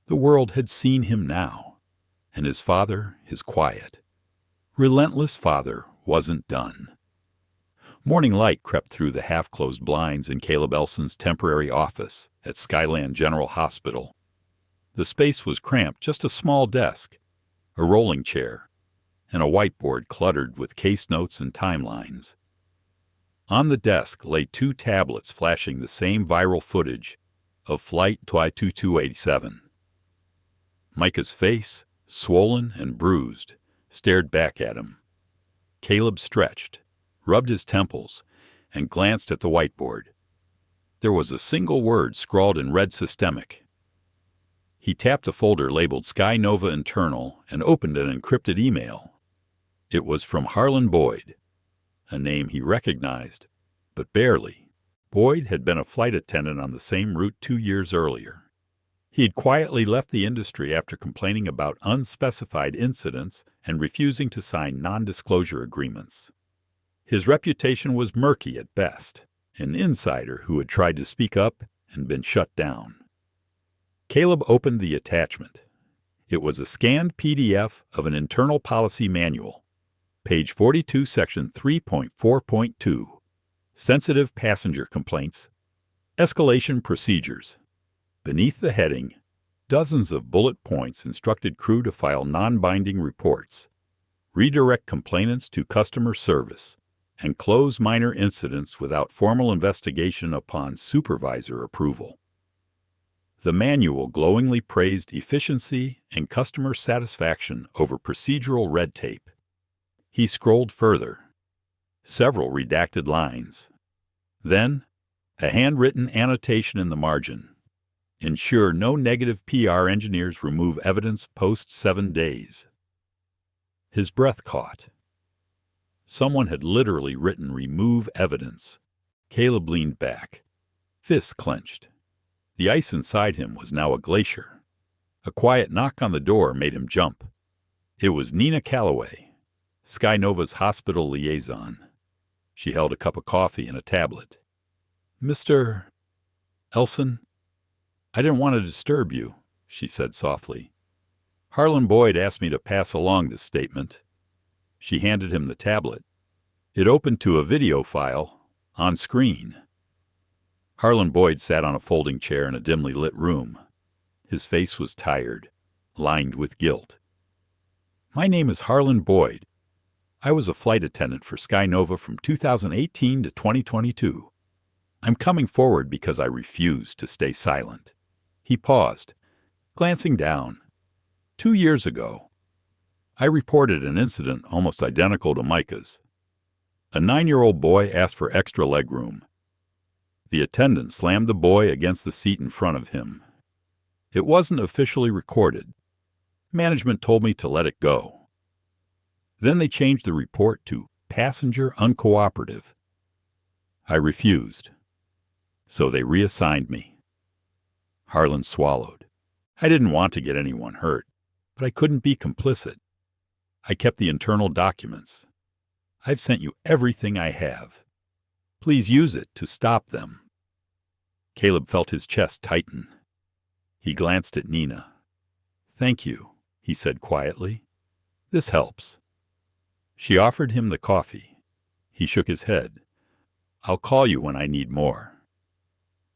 Speaker 1: The world had seen him now, and his father, his quiet, relentless father, wasn't done. Morning light crept through the half-closed blinds in Caleb Elson's temporary office at Skyland General Hospital. The space was cramped, just a small desk, a rolling chair, and a whiteboard cluttered with case notes and timelines. On the desk lay 2 tablets flashing the same viral footage of Flight 2287. Micah's face, swollen and bruised, stared back at him. Caleb stretched, rubbed his temples, and glanced at the whiteboard. There was a single word scrawled in red systemic. He tapped a folder labeled Sky Nova Internal and opened an encrypted email. It was from Harlan Boyd, a name he recognized, but barely. Boyd had been a flight attendant on the same route 2 years earlier. He'd quietly left the industry after complaining about unspecified incidents and refusing to sign non-disclosure agreements. His reputation was murky at best, an insider who had tried to speak up and been shut down. Caleb opened the attachment. It was a scanned PDF of an internal policy manual. Page 42, Section 3.4.2. Sensitive Passenger Complaints. Escalation Procedures. Beneath the heading, dozens of bullet points instructed crew to file non-binding reports, redirect complainants to customer service, and close minor incidents without formal investigation upon supervisor approval. The manual glowingly praised efficiency and customer satisfaction over procedural red tape. He scrolled further. Several redacted lines. Then, a handwritten annotation in the margin. Ensure no negative PR engineers remove evidence post 7 days. His breath caught. Someone had literally written "remove evidence." Caleb leaned back, fists clenched. The ice inside him was now a glacier. A quiet knock on the door made him jump. It was Nina Calloway, Sky Nova's hospital liaison. She held a cup of coffee and a tablet. "Mr. Elson? I didn't want to disturb you," she said softly. "Harlan Boyd asked me to pass along this statement." She handed him the tablet. It opened to a video file, on screen. Harlan Boyd sat on a folding chair in a dimly lit room. His face was tired, lined with guilt. "My name is Harlan Boyd. I was a flight attendant for Sky Nova from 2018 to 2022. I'm coming forward because I refuse to stay silent." He paused, glancing down. 2 years ago, I reported an incident almost identical to Micah's. A 9-year-old boy asked for extra legroom. The attendant slammed the boy against the seat in front of him. It wasn't officially recorded. Management told me to let it go. Then they changed the report to passenger uncooperative. I refused. So they reassigned me. Harlan swallowed. I didn't want to get anyone hurt, but I couldn't be complicit. I kept the internal documents. I've sent you everything I have. Please use it to stop them. Caleb felt his chest tighten. He glanced at Nina. "Thank you," he said quietly. "This helps." She offered him the coffee. He shook his head. "I'll call you when I need more."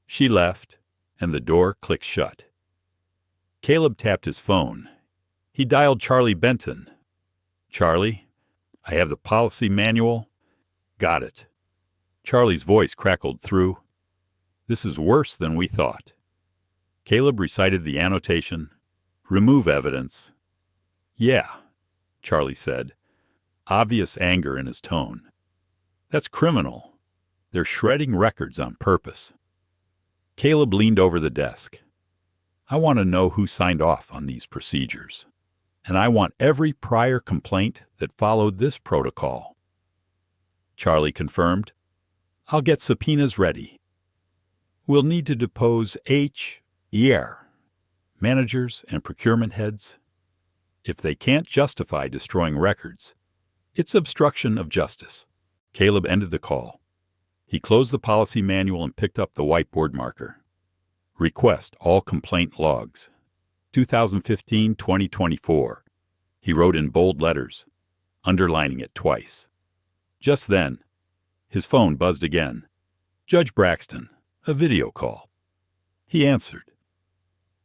Speaker 1: She left, and the door clicked shut. Caleb tapped his phone. He dialed Charlie Benton. "Charlie, I have the policy manual." "Got it." Charlie's voice crackled through. "This is worse than we thought." Caleb recited the annotation. Remove evidence. Yeah, Charlie said, obvious anger in his tone. That's criminal. They're shredding records on purpose. Caleb leaned over the desk. I want to know who signed off on these procedures. And I want every prior complaint that followed this protocol. Charlie confirmed. I'll get subpoenas ready. We'll need to depose managers and procurement heads. If they can't justify destroying records, it's obstruction of justice. Caleb ended the call. He closed the policy manual and picked up the whiteboard marker. Request all complaint logs. 2015-2024. He wrote in bold letters, underlining it twice. Just then, his phone buzzed again. Judge Braxton, a video call. He answered.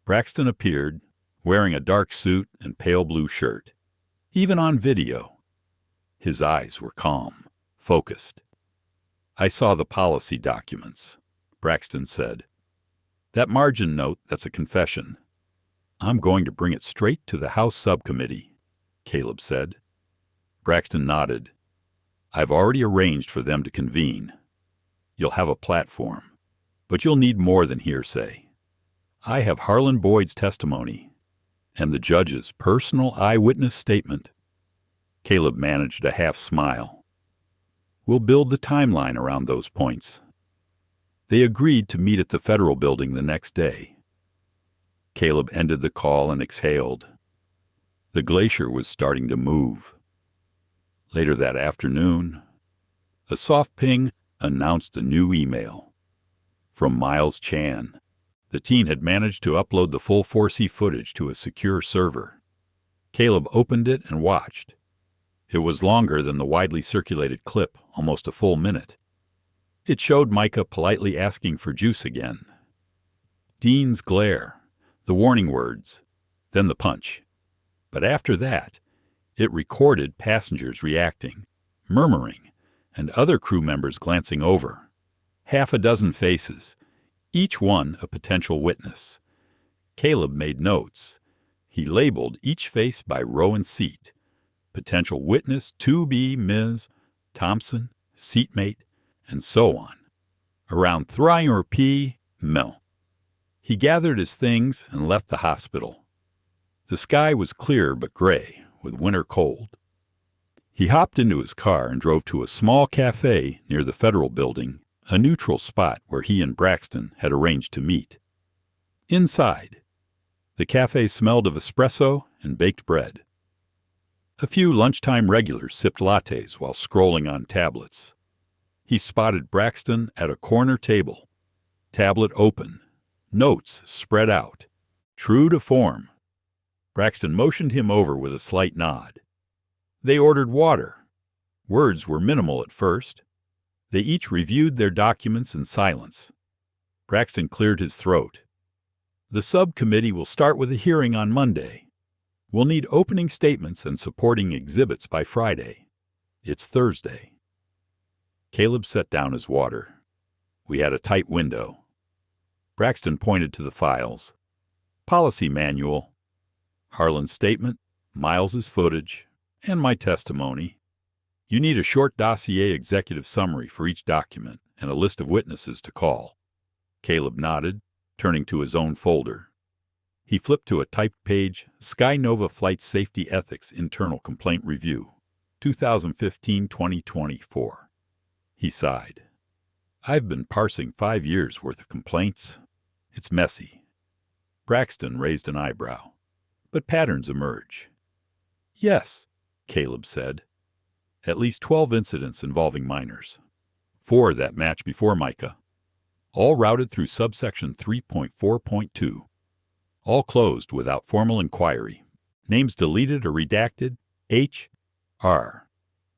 Speaker 1: Braxton appeared, wearing a dark suit and pale blue shirt. Even on video, his eyes were calm, focused. I saw the policy documents, Braxton said. That margin note, that's a confession. I'm going to bring it straight to the House subcommittee, Caleb said. Braxton nodded. I've already arranged for them to convene. You'll have a platform, but you'll need more than hearsay. I have Harlan Boyd's testimony and the judge's personal eyewitness statement. Caleb managed a half smile. We'll build the timeline around those points. They agreed to meet at the federal building the next day. Caleb ended the call and exhaled. The glacier was starting to move. Later that afternoon, a soft ping announced a new email. From Miles Chan. The teen had managed to upload the full 4C footage to a secure server. Caleb opened it and watched. It was longer than the widely circulated clip, almost a full minute. It showed Micah politely asking for juice again. Dean's glare, the warning words, then the punch. But after that, it recorded passengers reacting, murmuring, and other crew members glancing over. Half a dozen faces, each one a potential witness. Caleb made notes. He labeled each face by row and seat. Potential witness to be Ms. Thompson, seatmate, and so on. Around 3 p.m. He gathered his things and left the hospital. The sky was clear but gray, with winter cold. He hopped into his car and drove to a small cafe near the federal building, a neutral spot where he and Braxton had arranged to meet. Inside, the cafe smelled of espresso and baked bread. A few lunchtime regulars sipped lattes while scrolling on tablets. He spotted Braxton at a corner table, tablet open, notes spread out, true to form. Braxton motioned him over with a slight nod. They ordered water. Words were minimal at first. They each reviewed their documents in silence. Braxton cleared his throat. The subcommittee will start with a hearing on Monday. We'll need opening statements and supporting exhibits by Friday. It's Thursday. Caleb set down his water. We had a tight window. Braxton pointed to the files. Policy manual, Harlan's statement, Miles's footage, and my testimony. You need a short dossier executive summary for each document and a list of witnesses to call. Caleb nodded, turning to his own folder. He flipped to a typed page, Sky Nova Flight Safety Ethics Internal Complaint Review, 2015-2024. He sighed. I've been parsing 5 years' worth of complaints. It's messy. Braxton raised an eyebrow. But patterns emerge. Yes, Caleb said. At least 12 incidents involving minors. 4 that match before Micah. All routed through subsection 3.4.2. All closed without formal inquiry. Names deleted or redacted. H.R.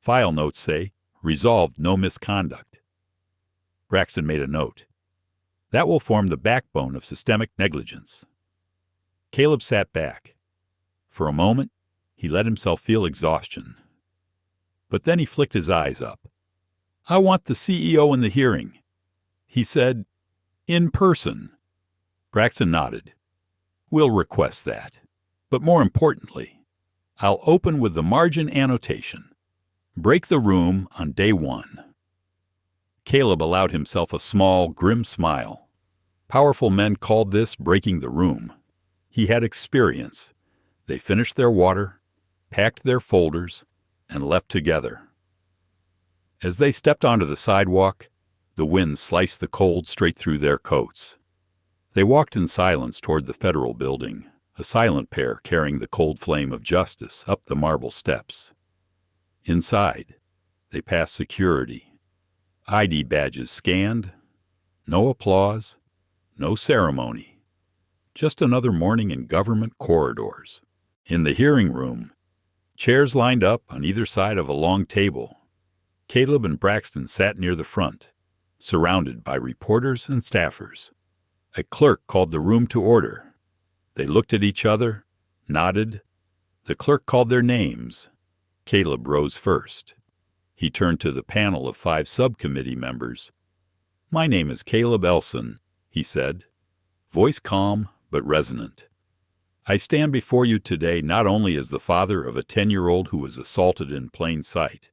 Speaker 1: File notes say, resolved no misconduct. Braxton made a note. That will form the backbone of systemic negligence. Caleb sat back. For a moment, he let himself feel exhaustion. But then he flicked his eyes up. I want the CEO in the hearing. He said, in person. Braxton nodded. We'll request that. But more importantly, I'll open with the margin annotation. Break the room on day 1. Caleb allowed himself a small, grim smile. Powerful men called this breaking the room. He had experience. They finished their water, packed their folders, and left together. As they stepped onto the sidewalk, the wind sliced the cold straight through their coats. They walked in silence toward the federal building, a silent pair carrying the cold flame of justice up the marble steps. Inside, they passed security. ID badges scanned. No applause, no ceremony. Just another morning in government corridors. In the hearing room, chairs lined up on either side of a long table. Caleb and Braxton sat near the front, surrounded by reporters and staffers. A clerk called the room to order. They looked at each other, nodded. The clerk called their names. Caleb rose first. He turned to the panel of 5 subcommittee members. "My name is Caleb Elson," he said, voice calm but resonant. "I stand before you today not only as the father of a 10-year-old who was assaulted in plain sight,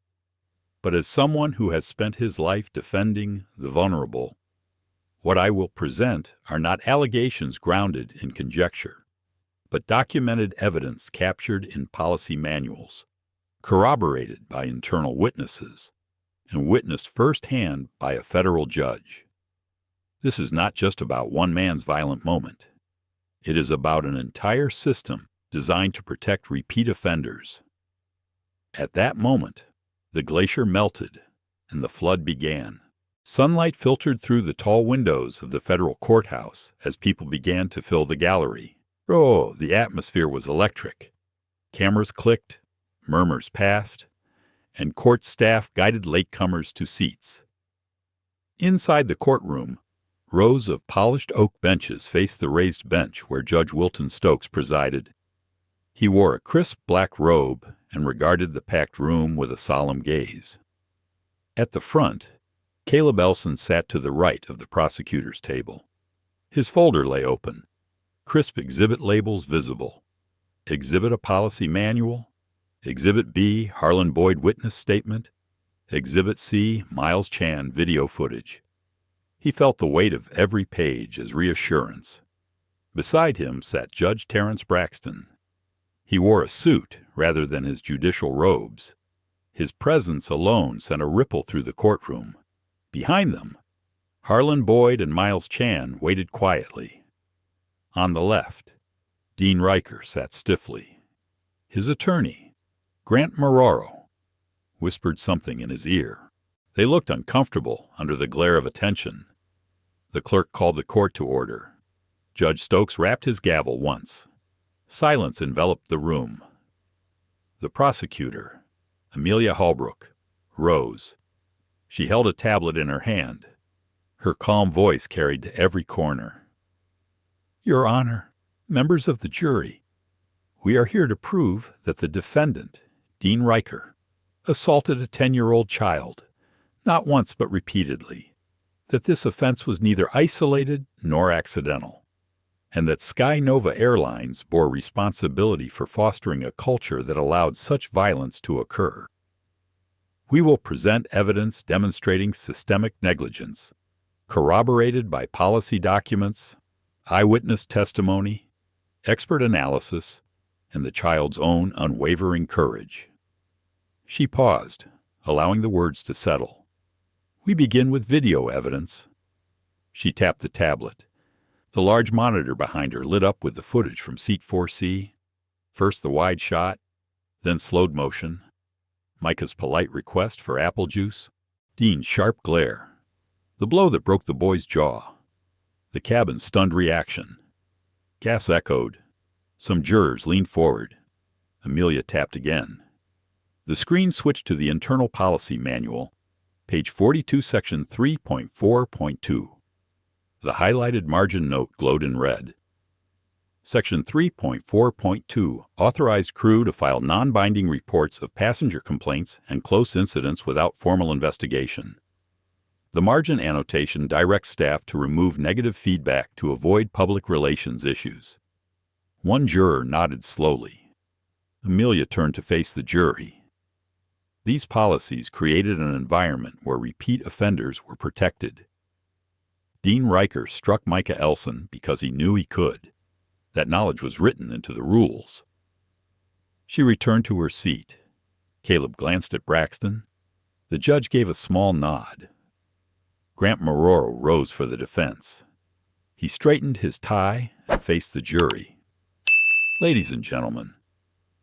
Speaker 1: but as someone who has spent his life defending the vulnerable. What I will present are not allegations grounded in conjecture, but documented evidence captured in policy manuals, corroborated by internal witnesses, and witnessed firsthand by a federal judge. This is not just about one man's violent moment. It is about an entire system designed to protect repeat offenders." At that moment, the glacier melted, and the flood began. Sunlight filtered through the tall windows of the federal courthouse as people began to fill the gallery. Oh, the atmosphere was electric. Cameras clicked, murmurs passed, and court staff guided latecomers to seats. Inside the courtroom, rows of polished oak benches faced the raised bench where Judge Wilton Stokes presided. He wore a crisp black robe and regarded the packed room with a solemn gaze. At the front, Caleb Elson sat to the right of the prosecutor's table. His folder lay open, crisp exhibit labels visible. Exhibit A Policy Manual, Exhibit B Harlan Boyd Witness Statement, Exhibit C Miles Chan Video Footage. He felt the weight of every page as reassurance. Beside him sat Judge Terrence Braxton. He wore a suit rather than his judicial robes. His presence alone sent a ripple through the courtroom. Behind them, Harlan Boyd and Miles Chan waited quietly. On the left, Dean Riker sat stiffly. His attorney, Grant Marrero, whispered something in his ear. They looked uncomfortable under the glare of attention. The clerk called the court to order. Judge Stokes rapped his gavel once. Silence enveloped the room. The prosecutor, Amelia Holbrook, rose. She held a tablet in her hand. Her calm voice carried to every corner. "Your Honor, members of the jury, we are here to prove that the defendant, Dean Riker, assaulted a 10-year-old child, not once but repeatedly, that this offense was neither isolated nor accidental, and that Sky Nova Airlines bore responsibility for fostering a culture that allowed such violence to occur. We will present evidence demonstrating systemic negligence, corroborated by policy documents, eyewitness testimony, expert analysis, and the child's own unwavering courage." She paused, allowing the words to settle. "We begin with video evidence." She tapped the tablet. The large monitor behind her lit up with the footage from Seat 4C, first the wide shot, then slowed motion, Micah's polite request for apple juice, Dean's sharp glare, the blow that broke the boy's jaw, the cabin's stunned reaction. Gas echoed. Some jurors leaned forward. Amelia tapped again. The screen switched to the Internal Policy Manual, page 42, section 3.4.2. The highlighted margin note glowed in red. Section 3.4.2 authorized crew to file non-binding reports of passenger complaints and close incidents without formal investigation. The margin annotation directs staff to remove negative feedback to avoid public relations issues. One juror nodded slowly. Amelia turned to face the jury. These policies created an environment where repeat offenders were protected. Dean Riker struck Micah Elson because he knew he could. That knowledge was written into the rules. She returned to her seat. Caleb glanced at Braxton. The judge gave a small nod. Grant Maroro rose for the defense. He straightened his tie and faced the jury. Ladies and gentlemen,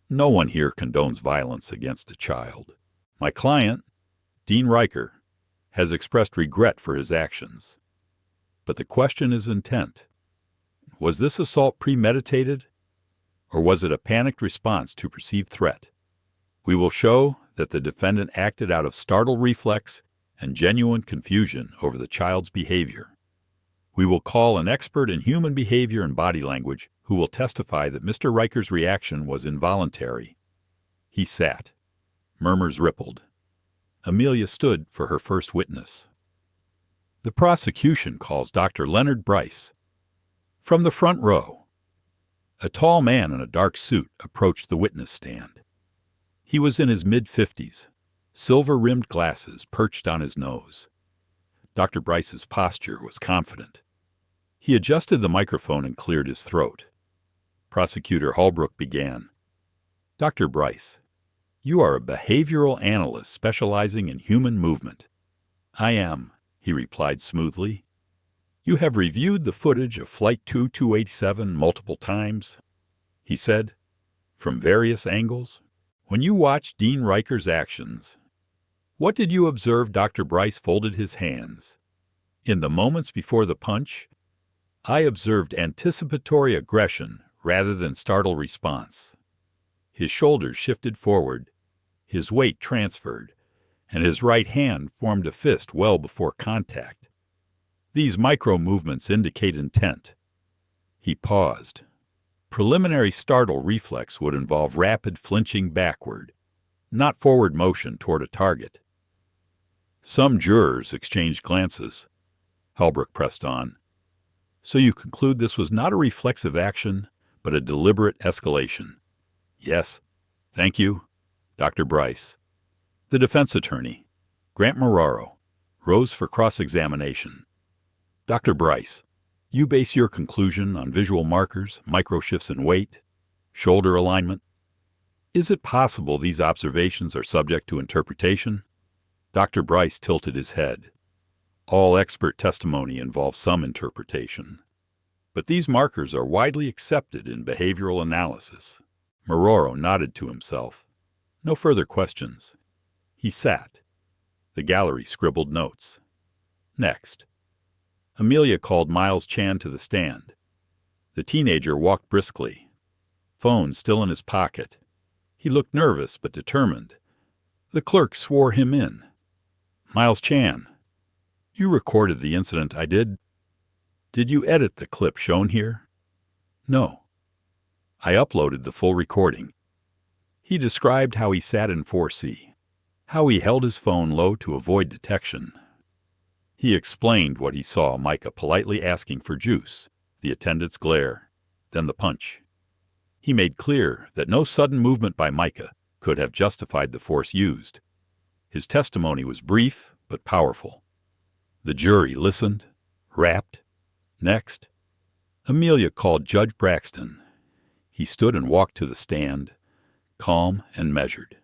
Speaker 1: no one here condones violence against a child. My client, Dean Riker, has expressed regret for his actions. But the question is intent. Was this assault premeditated, or was it a panicked response to perceived threat? We will show that the defendant acted out of startled reflex and genuine confusion over the child's behavior. We will call an expert in human behavior and body language who will testify that Mr. Riker's reaction was involuntary. He sat. Murmurs rippled. Amelia stood for her first witness. The prosecution calls Dr. Leonard Bryce. From the front row, a tall man in a dark suit approached the witness stand. He was in his mid-50s, silver-rimmed glasses perched on his nose. Dr. Bryce's posture was confident. He adjusted the microphone and cleared his throat. Prosecutor Holbrook began. Dr. Bryce, you are a behavioral analyst specializing in human movement. I am, he replied smoothly. You have reviewed the footage of Flight 2287 multiple times, he said, from various angles. When you watched Dean Riker's actions, what did you observe? Dr. Bryce folded his hands. In the moments before the punch, I observed anticipatory aggression rather than startled response. His shoulders shifted forward, his weight transferred, and his right hand formed a fist well before contact. These micro-movements indicate intent. He paused. Preliminary startle reflex would involve rapid flinching backward, not forward motion toward a target. Some jurors exchanged glances. Holbrook pressed on. So you conclude this was not a reflexive action, but a deliberate escalation? Yes. Thank you, Dr. Bryce. The defense attorney, Grant Maroro, rose for cross-examination. Dr. Bryce, you base your conclusion on visual markers, microshifts in weight, shoulder alignment. Is it possible these observations are subject to interpretation? Dr. Bryce tilted his head. All expert testimony involves some interpretation. But these markers are widely accepted in behavioral analysis. Maroro nodded to himself. No further questions. He sat. The gallery scribbled notes. Next. Amelia called Miles Chan to the stand. The teenager walked briskly, phone still in his pocket. He looked nervous but determined. The clerk swore him in. Miles Chan, you recorded the incident I did. Did you edit the clip shown here? No. I uploaded the full recording. He described how he sat in 4C, how he held his phone low to avoid detection. He explained what he saw Micah politely asking for juice, the attendant's glare, then the punch. He made clear that no sudden movement by Micah could have justified the force used. His testimony was brief but powerful. The jury listened, rapt. Next, Amelia called Judge Braxton. He stood and walked to the stand, calm and measured.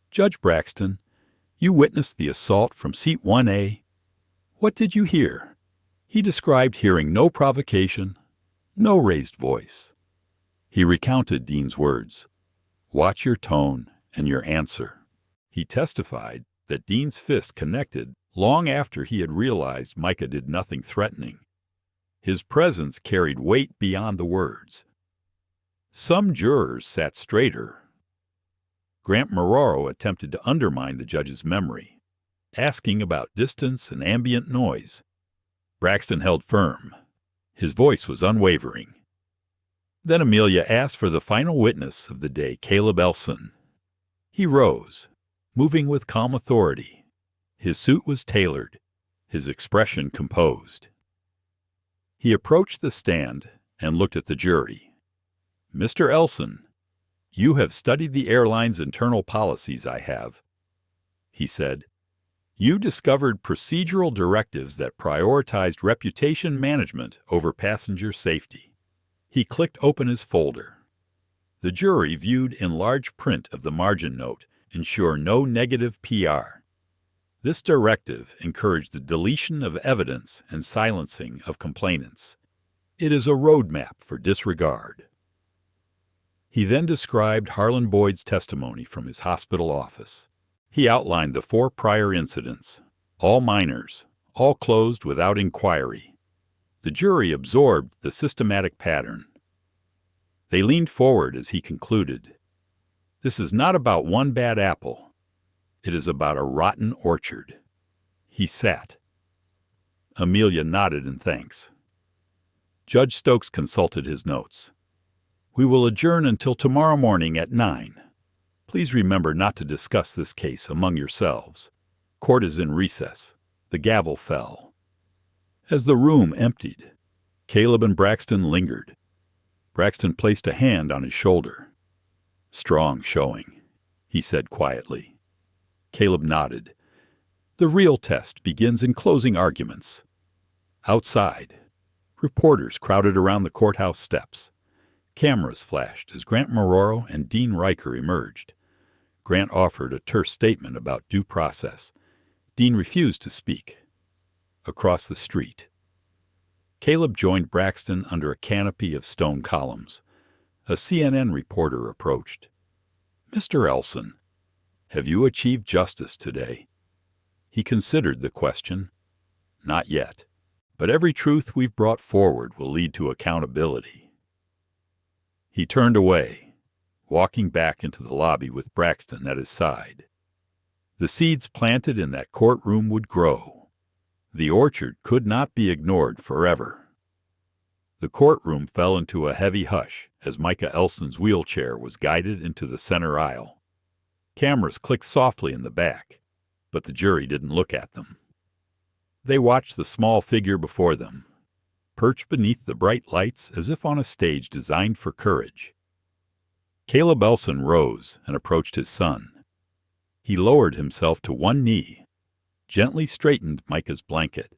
Speaker 1: Judge Braxton, you witnessed the assault from seat 1A. What did you hear? He described hearing no provocation, no raised voice. He recounted Dean's words. Watch your tone and your answer. He testified that Dean's fist connected long after he had realized Micah did nothing threatening. His presence carried weight beyond the words. Some jurors sat straighter. Grant Maroro attempted to undermine the judge's memory, asking about distance and ambient noise. Braxton held firm. His voice was unwavering. Then Amelia asked for the final witness of the day, Caleb Elson. He rose, moving with calm authority. His suit was tailored, his expression composed. He approached the stand and looked at the jury. Mr. Elson, you have studied the airline's internal policies, I have, he said. You discovered procedural directives that prioritized reputation management over passenger safety. He clicked open his folder. The jury viewed in large print of the margin note, ensure no negative PR. This directive encouraged the deletion of evidence and silencing of complainants. It is a roadmap for disregard. He then described Harlan Boyd's testimony from his hospital office. He outlined the 4 prior incidents, all minors, all closed without inquiry. The jury absorbed the systematic pattern. They leaned forward as he concluded, "This is not about one bad apple. It is about a rotten orchard." He sat. Amelia nodded in thanks. Judge Stokes consulted his notes. "We will adjourn until tomorrow morning at 9. Please remember not to discuss this case among yourselves. Court is in recess." The gavel fell. As the room emptied, Caleb and Braxton lingered. Braxton placed a hand on his shoulder. "Strong showing," he said quietly. Caleb nodded. "The real test begins in closing arguments." Outside, reporters crowded around the courthouse steps. Cameras flashed as Grant Marrero and Dean Riker emerged. Grant offered a terse statement about due process. Dean refused to speak. Across the street, Caleb joined Braxton under a canopy of stone columns. A CNN reporter approached. "Mr. Elson, have you achieved justice today?" He considered the question. "Not yet, but every truth we've brought forward will lead to accountability." He turned away, walking back into the lobby with Braxton at his side. The seeds planted in that courtroom would grow. The orchard could not be ignored forever. The courtroom fell into a heavy hush as Micah Elson's wheelchair was guided into the center aisle. Cameras clicked softly in the back, but the jury didn't look at them. They watched the small figure before them, perched beneath the bright lights as if on a stage designed for courage. Caleb Elson rose and approached his son. He lowered himself to one knee, gently straightened Micah's blanket,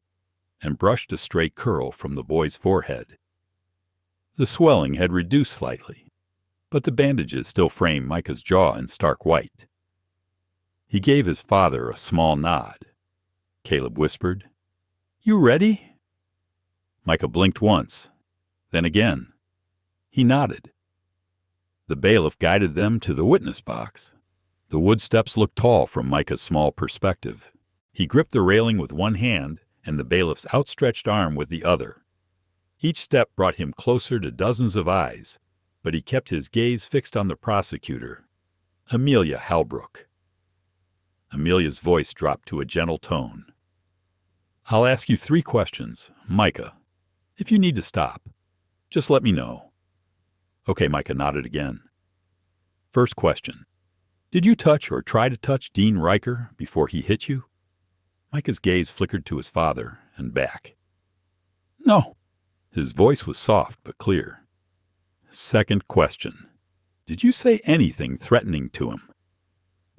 Speaker 1: and brushed a stray curl from the boy's forehead. The swelling had reduced slightly, but the bandages still framed Micah's jaw in stark white. He gave his father a small nod. Caleb whispered, "You ready?" Micah blinked once, then again. He nodded. The bailiff guided them to the witness box. The wood steps looked tall from Micah's small perspective. He gripped the railing with one hand and the bailiff's outstretched arm with the other. Each step brought him closer to dozens of eyes, but he kept his gaze fixed on the prosecutor, Amelia Halbrook. Amelia's voice dropped to a gentle tone. "I'll ask you 3 questions, Micah. If you need to stop, just let me know." Okay, Micah nodded again. First question. Did you touch or try to touch Dean Riker before he hit you? Micah's gaze flickered to his father and back. No. His voice was soft but clear. Second question. Did you say anything threatening to him?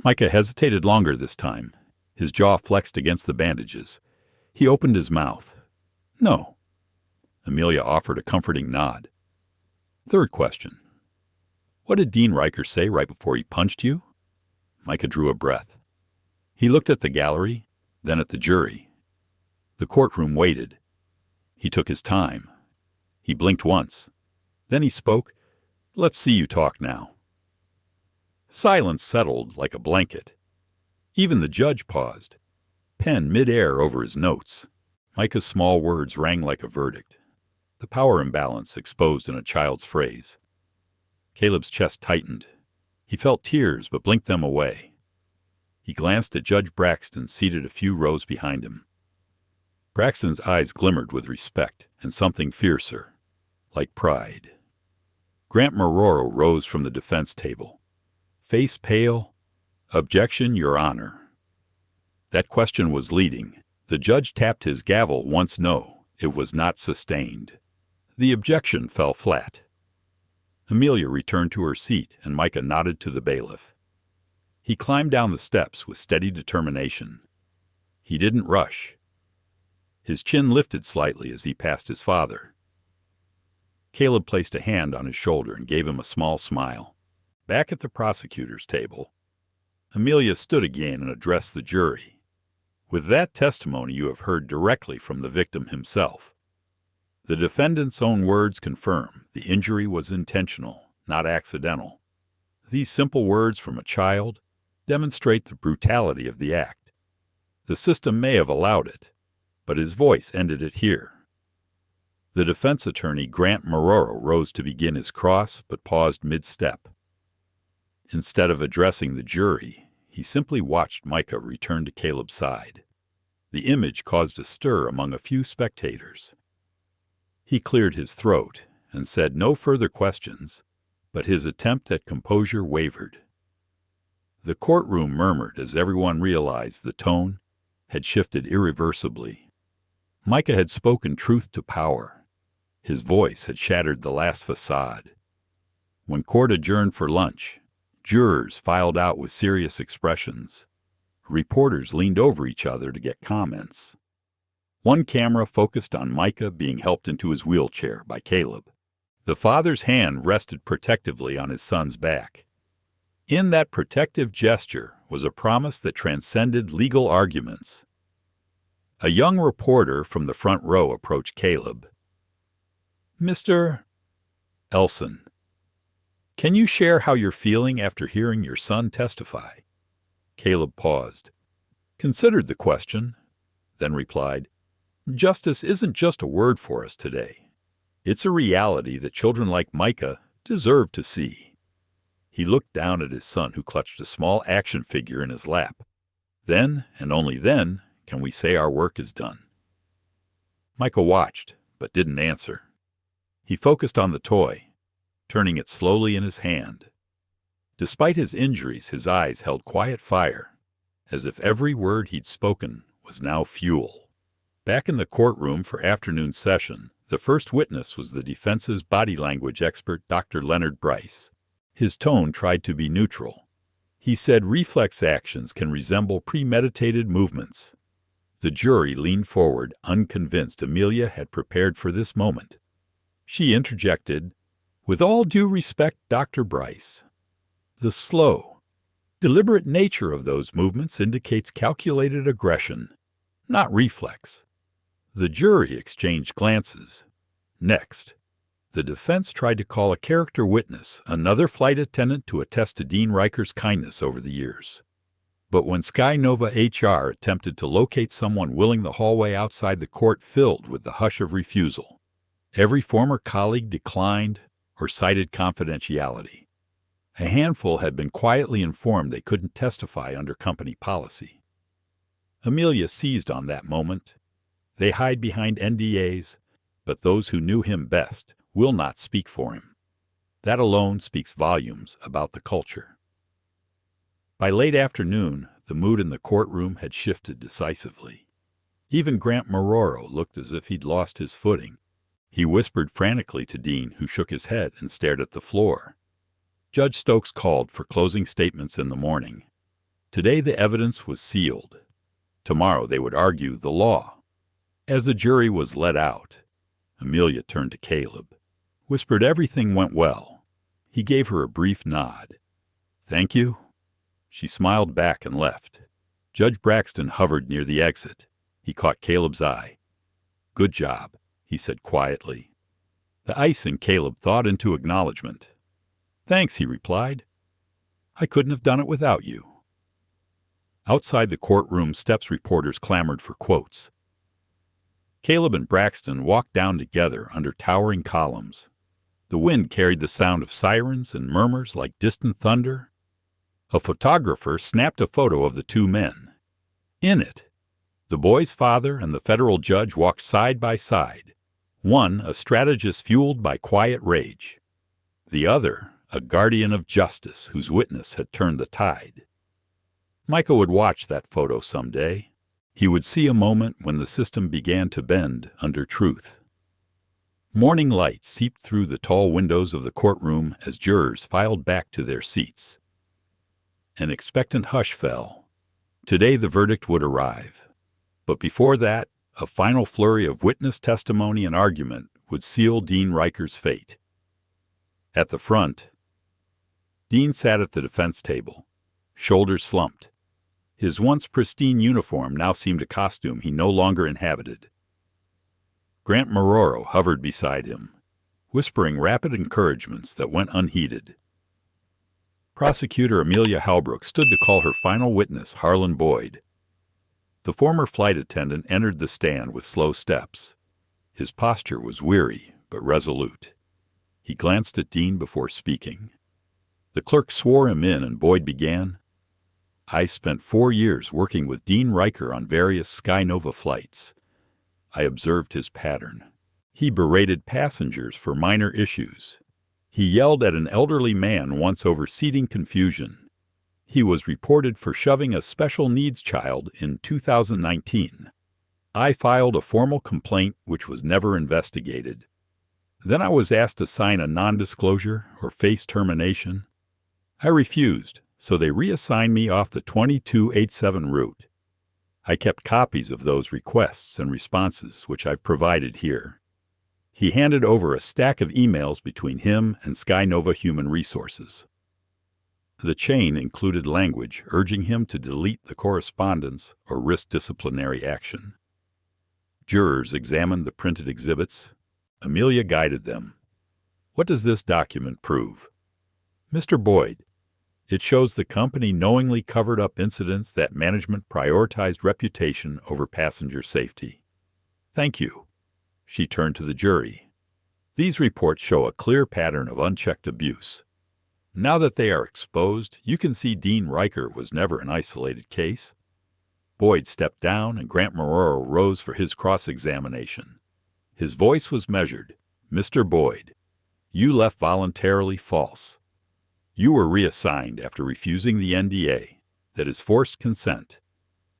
Speaker 1: Micah hesitated longer this time. His jaw flexed against the bandages. He opened his mouth. No. Amelia offered a comforting nod. Third question. What did Dean Riker say right before he punched you? Micah drew a breath. He looked at the gallery, then at the jury. The courtroom waited. He took his time. He blinked once. Then he spoke. Let's see you talk now. Silence settled like a blanket. Even the judge paused, pen mid-air over his notes. Micah's small words rang like a verdict, the power imbalance exposed in a child's phrase. Caleb's chest tightened. He felt tears but blinked them away. He glanced at Judge Braxton seated a few rows behind him. Braxton's eyes glimmered with respect and something fiercer, like pride. Grant Marrero rose from the defense table. Face pale. Objection, Your Honor. That question was leading. The judge tapped his gavel once no. It was not sustained. The objection fell flat. Amelia returned to her seat, and Micah nodded to the bailiff. He climbed down the steps with steady determination. He didn't rush. His chin lifted slightly as he passed his father. Caleb placed a hand on his shoulder and gave him a small smile. Back at the prosecutor's table, Amelia stood again and addressed the jury. With that testimony you have heard directly from the victim himself. The defendant's own words confirm the injury was intentional, not accidental. These simple words from a child demonstrate the brutality of the act. The system may have allowed it, but his voice ended it here. The defense attorney, Grant Marrero, rose to begin his cross, but paused mid-step. Instead of addressing the jury, he simply watched Micah return to Caleb's side. The image caused a stir among a few spectators. He cleared his throat and said no further questions, but his attempt at composure wavered. The courtroom murmured as everyone realized the tone had shifted irreversibly. Micah had spoken truth to power. His voice had shattered the last facade. When court adjourned for lunch, jurors filed out with serious expressions. Reporters leaned over each other to get comments. One camera focused on Micah being helped into his wheelchair by Caleb. The father's hand rested protectively on his son's back. In that protective gesture was a promise that transcended legal arguments. A young reporter from the front row approached Caleb. "Mr. Elson, can you share how you're feeling after hearing your son testify?" Caleb paused, considered the question, then replied, "Justice isn't just a word for us today. It's a reality that children like Micah deserve to see." He looked down at his son, who clutched a small action figure in his lap. Then, and only then, can we say our work is done. Micah watched, but didn't answer. He focused on the toy, turning it slowly in his hand. Despite his injuries, his eyes held quiet fire, as if every word he'd spoken was now fuel. Back in the courtroom for afternoon session, the first witness was the defense's body language expert, Dr. Leonard Bryce. His tone tried to be neutral. He said reflex actions can resemble premeditated movements. The jury leaned forward, unconvinced Amelia had prepared for this moment. She interjected, "With all due respect, Dr. Bryce, the slow, deliberate nature of those movements indicates calculated aggression, not reflex." The jury exchanged glances. Next, the defense tried to call a character witness, another flight attendant, to attest to Dean Riker's kindness over the years. But when Sky Nova HR attempted to locate someone willing, the hallway outside the court filled with the hush of refusal. Every former colleague declined or cited confidentiality. A handful had been quietly informed they couldn't testify under company policy. Amelia seized on that moment. They hide behind NDAs, but those who knew him best will not speak for him. That alone speaks volumes about the culture. By late afternoon, the mood in the courtroom had shifted decisively. Even Grant Marrero looked as if he'd lost his footing. He whispered frantically to Dean, who shook his head and stared at the floor. Judge Stokes called for closing statements in the morning. Today the evidence was sealed. Tomorrow they would argue the law. As the jury was let out, Amelia turned to Caleb, whispered everything went well. He gave her a brief nod. "Thank you." She smiled back and left. Judge Braxton hovered near the exit. He caught Caleb's eye. "Good job," he said quietly. The ice in Caleb thawed into acknowledgement. "Thanks," he replied. "I couldn't have done it without you." Outside the courtroom steps, reporters clamored for quotes. Caleb and Braxton walked down together under towering columns. The wind carried the sound of sirens and murmurs like distant thunder. A photographer snapped a photo of the two men. In it, the boy's father and the federal judge walked side by side, one a strategist fueled by quiet rage, the other a guardian of justice whose witness had turned the tide. Micah would watch that photo someday. He would see a moment when the system began to bend under truth. Morning light seeped through the tall windows of the courtroom as jurors filed back to their seats. An expectant hush fell. Today the verdict would arrive. But before that, a final flurry of witness testimony and argument would seal Dean Riker's fate. At the front, Dean sat at the defense table, shoulders slumped. His once pristine uniform now seemed a costume he no longer inhabited. Grant Marrero hovered beside him, whispering rapid encouragements that went unheeded. Prosecutor Amelia Halbrook stood to call her final witness, Harlan Boyd. The former flight attendant entered the stand with slow steps. His posture was weary but resolute. He glanced at Dean before speaking. The clerk swore him in, and Boyd began. I spent 4 years working with Dean Riker on various SkyNova flights. I observed his pattern. He berated passengers for minor issues. He yelled at an elderly man once over seating confusion. He was reported for shoving a special needs child in 2019. I filed a formal complaint which was never investigated. Then I was asked to sign a non-disclosure or face termination. I refused, so they reassigned me off the 2287 route. I kept copies of those requests and responses, which I've provided here. He handed over a stack of emails between him and SkyNova Human Resources. The chain included language urging him to delete the correspondence or risk disciplinary action. Jurors examined the printed exhibits. Amelia guided them. What does this document prove? Mr. Boyd, it shows the company knowingly covered up incidents that management prioritized reputation over passenger safety. Thank you. She turned to the jury. These reports show a clear pattern of unchecked abuse. Now that they are exposed, you can see Dean Riker was never an isolated case. Boyd stepped down, and Grant Marrero rose for his cross-examination. His voice was measured. Mr. Boyd, you left voluntarily false. You were reassigned after refusing the NDA, that is forced consent.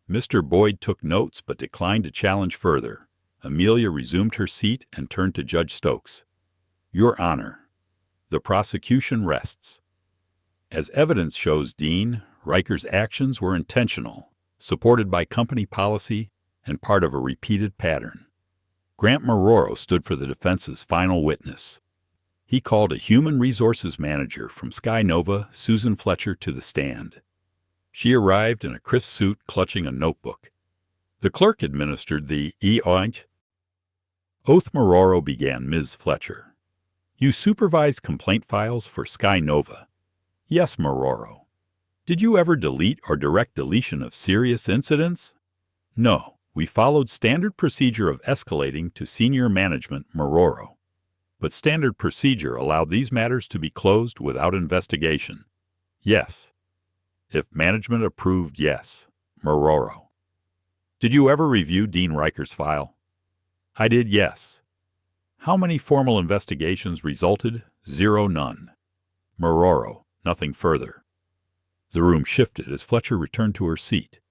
Speaker 1: Mr. Boyd took notes but declined to challenge further. Amelia resumed her seat and turned to Judge Stokes. Your Honor, the prosecution rests. As evidence shows, Dean Riker's actions were intentional, supported by company policy, and part of a repeated pattern. Grant Marrero stood for the defense's final witness. He called a human resources manager from SkyNova, Susan Fletcher, to the stand. She arrived in a crisp suit clutching a notebook. The clerk administered the oath. Marrero began. Ms. Fletcher, you supervise complaint files for SkyNova. Yes, Marrero. Did you ever delete or direct deletion of serious incidents? No, we followed standard procedure of escalating to senior management, Marrero. But standard procedure allowed these matters to be closed without investigation. Yes. If management approved, yes, Marrero. Did you ever review Dean Riker's file? I did, yes. How many formal investigations resulted? 0, none. Marrero, nothing further. The room shifted as Fletcher returned to her seat.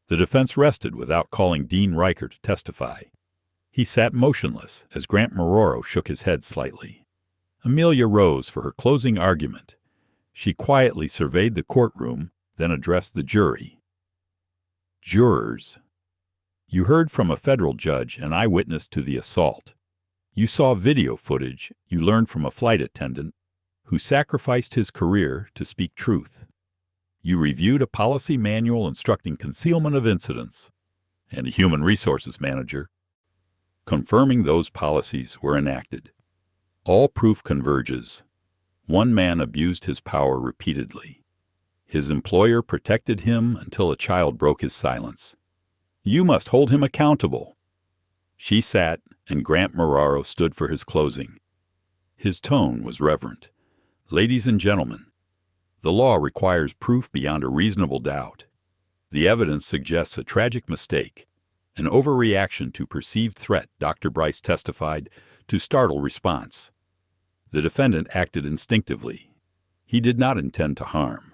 Speaker 1: The defense rested without calling Dean Riker to testify. He sat motionless as Grant Marrero shook his head slightly. Amelia rose for her closing argument. She quietly surveyed the courtroom, then addressed the jury. Jurors, you heard from a federal judge and eyewitness to the assault. You saw video footage you learned from a flight attendant who sacrificed his career to speak truth. You reviewed a policy manual instructing concealment of incidents, and a human resources manager confirming those policies were enacted. All proof converges. One man abused his power repeatedly. His employer protected him until a child broke his silence. You must hold him accountable. She sat, and Grant Marrero stood for his closing. His tone was reverent. Ladies and gentlemen, the law requires proof beyond a reasonable doubt. The evidence suggests a tragic mistake, an overreaction to perceived threat, Dr. Bryce testified, to startle response. The defendant acted instinctively. He did not intend to harm.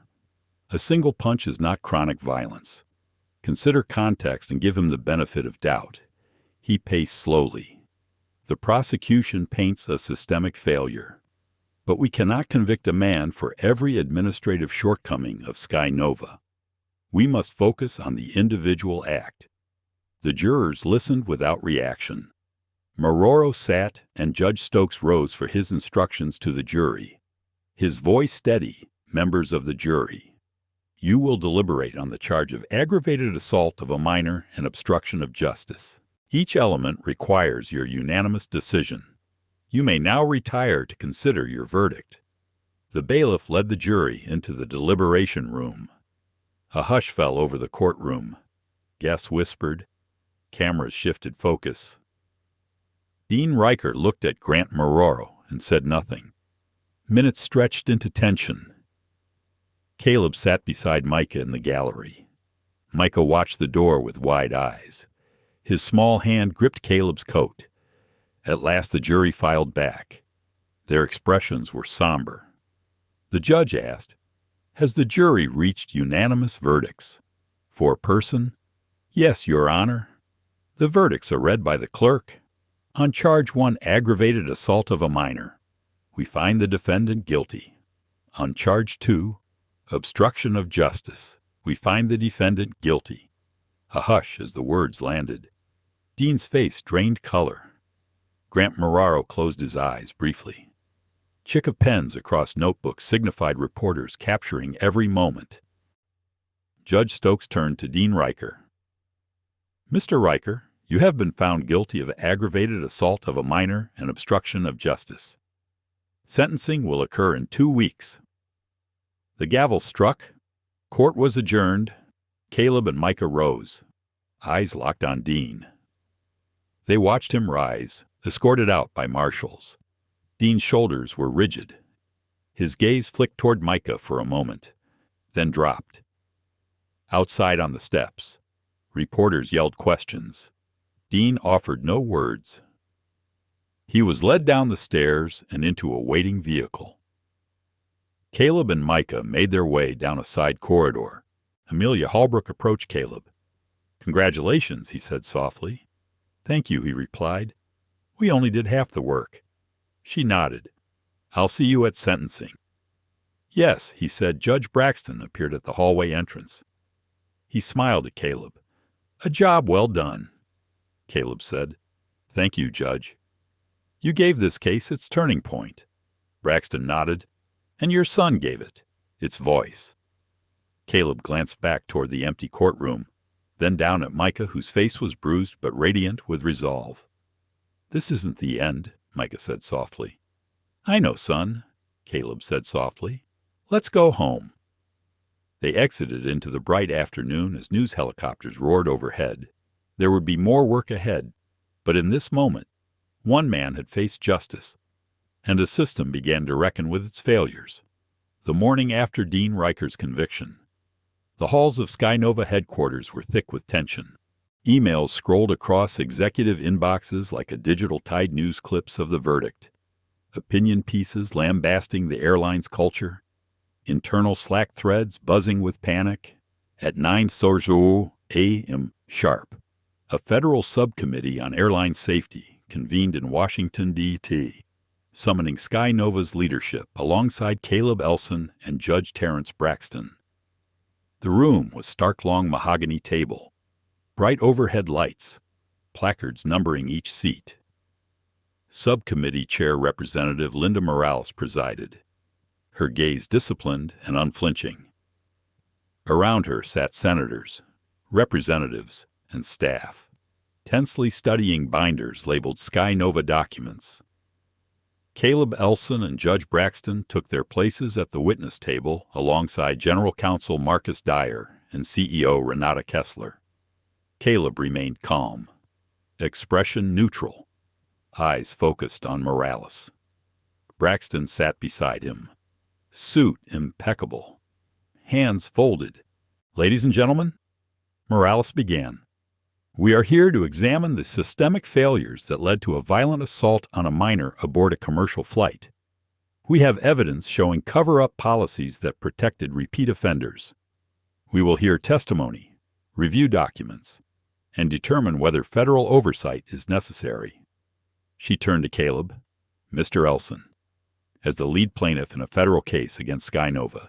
Speaker 1: A single punch is not chronic violence. Consider context and give him the benefit of doubt. He paced slowly. The prosecution paints a systemic failure. But we cannot convict a man for every administrative shortcoming of Sky Nova. We must focus on the individual act. The jurors listened without reaction. Maroro sat, and Judge Stokes rose for his instructions to the jury. His voice steady, members of the jury. You will deliberate on the charge of aggravated assault of a minor and obstruction of justice. Each element requires your unanimous decision. You may now retire to consider your verdict. The bailiff led the jury into the deliberation room. A hush fell over the courtroom. Guests whispered. Cameras shifted focus. Dean Riker looked at Grant Maroro and said nothing. Minutes stretched into tension. Caleb sat beside Micah in the gallery. Micah watched the door with wide eyes. His small hand gripped Caleb's coat. At last the jury filed back. Their expressions were somber. The judge asked, "Has the jury reached unanimous verdicts?" For a person? "Yes, Your Honor." The verdicts are read by the clerk. On charge 1, aggravated assault of a minor, we find the defendant guilty. On charge 2, obstruction of justice, we find the defendant guilty. A hush as the words landed. Dean's face drained color. Grant Maroro closed his eyes briefly. Chick of pens across notebooks signified reporters capturing every moment. Judge Stokes turned to Dean Riker. "Mr. Riker, you have been found guilty of aggravated assault of a minor and obstruction of justice. Sentencing will occur in 2 weeks." The gavel struck. Court was adjourned. Caleb and Micah rose. Eyes locked on Dean. They watched him rise, escorted out by marshals. Dean's shoulders were rigid. His gaze flicked toward Micah for a moment, then dropped. Outside on the steps, reporters yelled questions. Dean offered no words. He was led down the stairs and into a waiting vehicle. Caleb and Micah made their way down a side corridor. Amelia Hallbrook approached Caleb. "Congratulations," he said softly. "Thank you," he replied. "We only did half the work." She nodded. "I'll see you at sentencing." "Yes," he said. Judge Braxton appeared at the hallway entrance. He smiled at Caleb. "A job well done." Caleb said, "Thank you, Judge." "You gave this case its turning point." Braxton nodded. "And your son gave it its voice." Caleb glanced back toward the empty courtroom, then down at Micah, whose face was bruised but radiant with resolve. "This isn't the end," Micah said softly. "I know, son," Caleb said softly. "Let's go home." They exited into the bright afternoon as news helicopters roared overhead. There would be more work ahead, but in this moment, one man had faced justice, and a system began to reckon with its failures. The morning after Dean Riker's conviction, the halls of Sky Nova headquarters were thick with tension. Emails scrolled across executive inboxes like a digital Tide News clips of the verdict. Opinion pieces lambasting the airline's culture. Internal Slack threads buzzing with panic. At 9:00 a.m. sharp, a federal subcommittee on airline safety convened in Washington, D.C., summoning Sky Nova's leadership alongside Caleb Elson and Judge Terrence Braxton. The room was stark long mahogany table, bright overhead lights, placards numbering each seat. Subcommittee Chair Representative Linda Morales presided, her gaze disciplined and unflinching. Around her sat senators, representatives, and staff, tensely studying binders labeled Sky Nova documents. Caleb Elson and Judge Braxton took their places at the witness table alongside General Counsel Marcus Dyer and CEO Renata Kessler. Caleb remained calm, expression neutral, eyes focused on Morales. Braxton sat beside him, suit impeccable, hands folded. "Ladies and gentlemen," Morales began, "we are here to examine the systemic failures that led to a violent assault on a minor aboard a commercial flight. We have evidence showing cover-up policies that protected repeat offenders. We will hear testimony, review documents, and determine whether federal oversight is necessary." She turned to Caleb. Mr. Elson, as the lead plaintiff in a federal case against Skynova,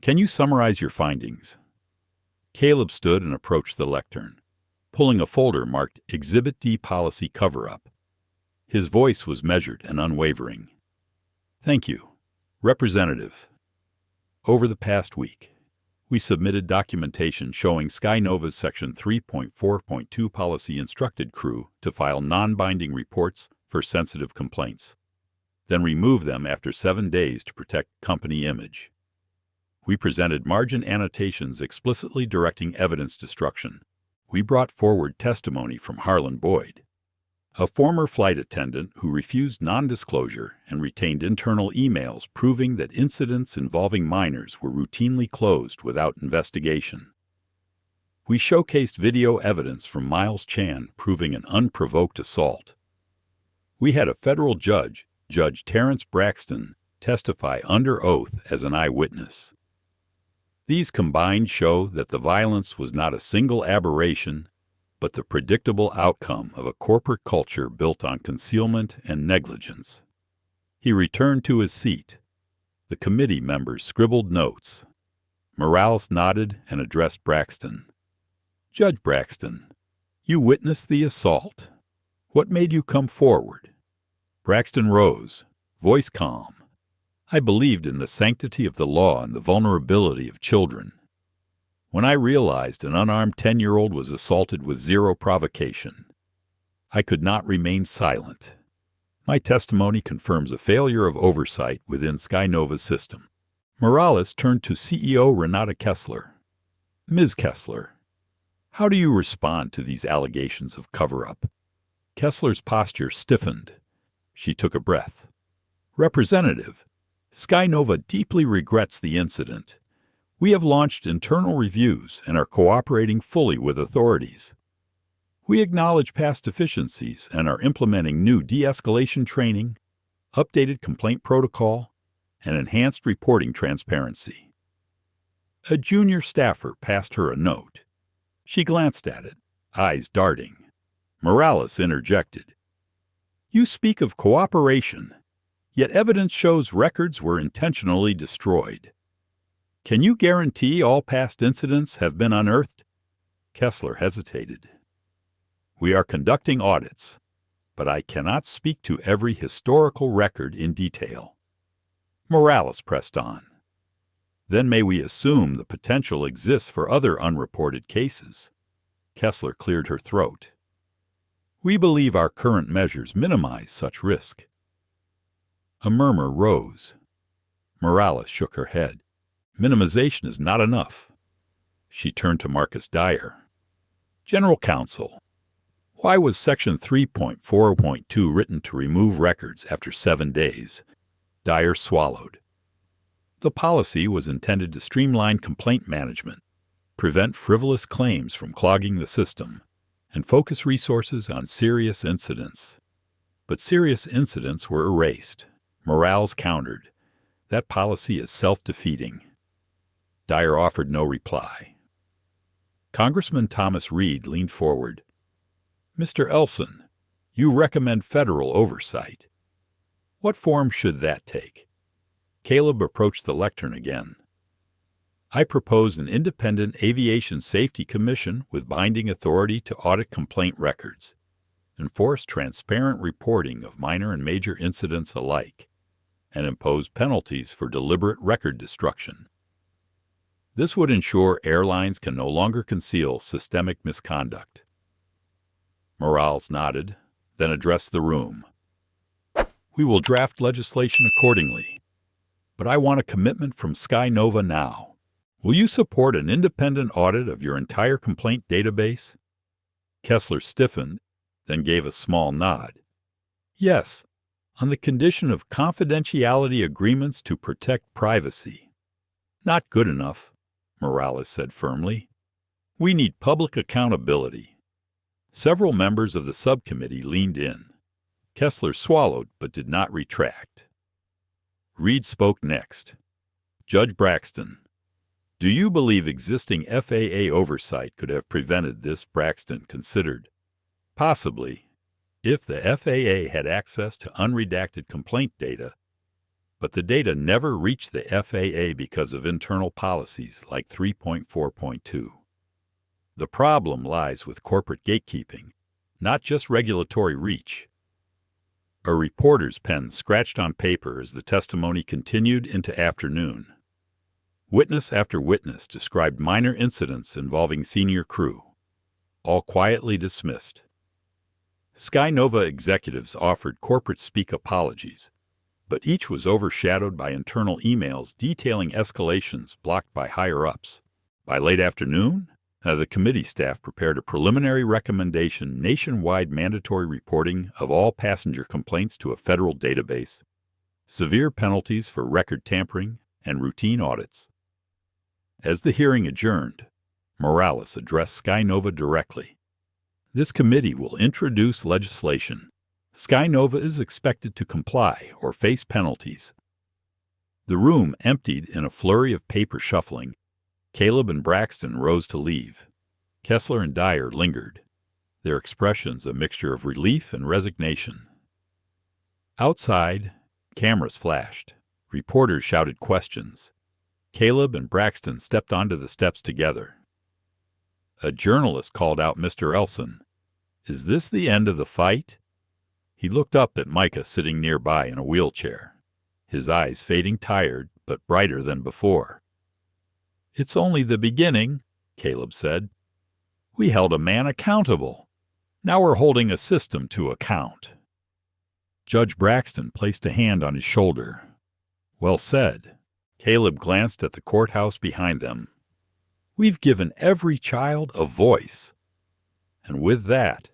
Speaker 1: can you summarize your findings? Caleb stood and approached the lectern, pulling a folder marked Exhibit D Policy Cover-Up. His voice was measured and unwavering. Thank you, Representative. Over the past week, we submitted documentation showing Skynova's Section 3.4.2 policy instructed crew to file non-binding reports for sensitive complaints, then remove them after 7 days to protect company image. We presented margin annotations explicitly directing evidence destruction. We brought forward testimony from Harlan Boyd, a former flight attendant who refused non-disclosure and retained internal emails proving that incidents involving minors were routinely closed without investigation. We showcased video evidence from Miles Chan proving an unprovoked assault. We had a federal judge, Judge Terrence Braxton, testify under oath as an eyewitness. These combined show that the violence was not a single aberration, but the predictable outcome of a corporate culture built on concealment and negligence. He returned to his seat. The committee members scribbled notes. Morales nodded and addressed Braxton. Judge Braxton, you witnessed the assault. What made you come forward? Braxton rose, voice calm. I believed in the sanctity of the law and the vulnerability of children. When I realized an unarmed 10-year-old was assaulted with zero provocation, I could not remain silent. My testimony confirms a failure of oversight within Skynova's system. Morales turned to CEO Renata Kessler. Ms. Kessler, how do you respond to these allegations of cover-up? Kessler's posture stiffened. She took a breath. Representative, Skynova deeply regrets the incident. We have launched internal reviews and are cooperating fully with authorities. We acknowledge past deficiencies and are implementing new de-escalation training, updated complaint protocol, and enhanced reporting transparency. A junior staffer passed her a note. She glanced at it, eyes darting. Morales interjected. You speak of cooperation, yet evidence shows records were intentionally destroyed. Can you guarantee all past incidents have been unearthed? Kessler hesitated. We are conducting audits, but I cannot speak to every historical record in detail. Morales pressed on. Then may we assume the potential exists for other unreported cases? Kessler cleared her throat. We believe our current measures minimize such risk. A murmur rose. Morales shook her head. Minimization is not enough. She turned to Marcus Dyer. General Counsel, why was Section 3.4.2 written to remove records after 7 days? Dyer swallowed. The policy was intended to streamline complaint management, prevent frivolous claims from clogging the system, and focus resources on serious incidents. But serious incidents were erased. Morales countered. That policy is self-defeating. Dyer offered no reply. Congressman Thomas Reed leaned forward. Mr. Elson, you recommend federal oversight. What form should that take? Caleb approached the lectern again. I propose an independent aviation safety commission with binding authority to audit complaint records, enforce transparent reporting of minor and major incidents alike, and impose penalties for deliberate record destruction. This would ensure airlines can no longer conceal systemic misconduct. Morales nodded, then addressed the room. We will draft legislation accordingly, but I want a commitment from Skynova now. Will you support an independent audit of your entire complaint database? Kessler stiffened, then gave a small nod. Yes, on the condition of confidentiality agreements to protect privacy. Not good enough, Morales said firmly. We need public accountability. Several members of the subcommittee leaned in. Kessler swallowed but did not retract. Reed spoke next. Judge Braxton, do you believe existing FAA oversight could have prevented this? Braxton considered. Possibly, If the FAA had access to unredacted complaint data, but the data never reached the FAA because of internal policies like 3.4.2. The problem lies with corporate gatekeeping, not just regulatory reach. A reporter's pen scratched on paper as the testimony continued into afternoon. Witness after witness described minor incidents involving senior crew, all quietly dismissed. SkyNova executives offered corporate speak apologies, but each was overshadowed by internal emails detailing escalations blocked by higher-ups. By late afternoon, the committee staff prepared a preliminary recommendation: nationwide mandatory reporting of all passenger complaints to a federal database, severe penalties for record tampering, and routine audits. As the hearing adjourned, Morales addressed SkyNova directly. This committee will introduce legislation. SkyNova is expected to comply or face penalties. The room emptied in a flurry of paper shuffling. Caleb and Braxton rose to leave. Kessler and Dyer lingered, their expressions a mixture of relief and resignation. Outside, cameras flashed. Reporters shouted questions. Caleb and Braxton stepped onto the steps together. A journalist called out Mr. Elson. "Is this the end of the fight?" He looked up at Micah sitting nearby in a wheelchair, his eyes fading tired but brighter than before. "It's only the beginning," Caleb said. "We held a man accountable. Now we're holding a system to account." Judge Braxton placed a hand on his shoulder. "Well said." Caleb glanced at the courthouse behind them. "We've given every child a voice." And with that,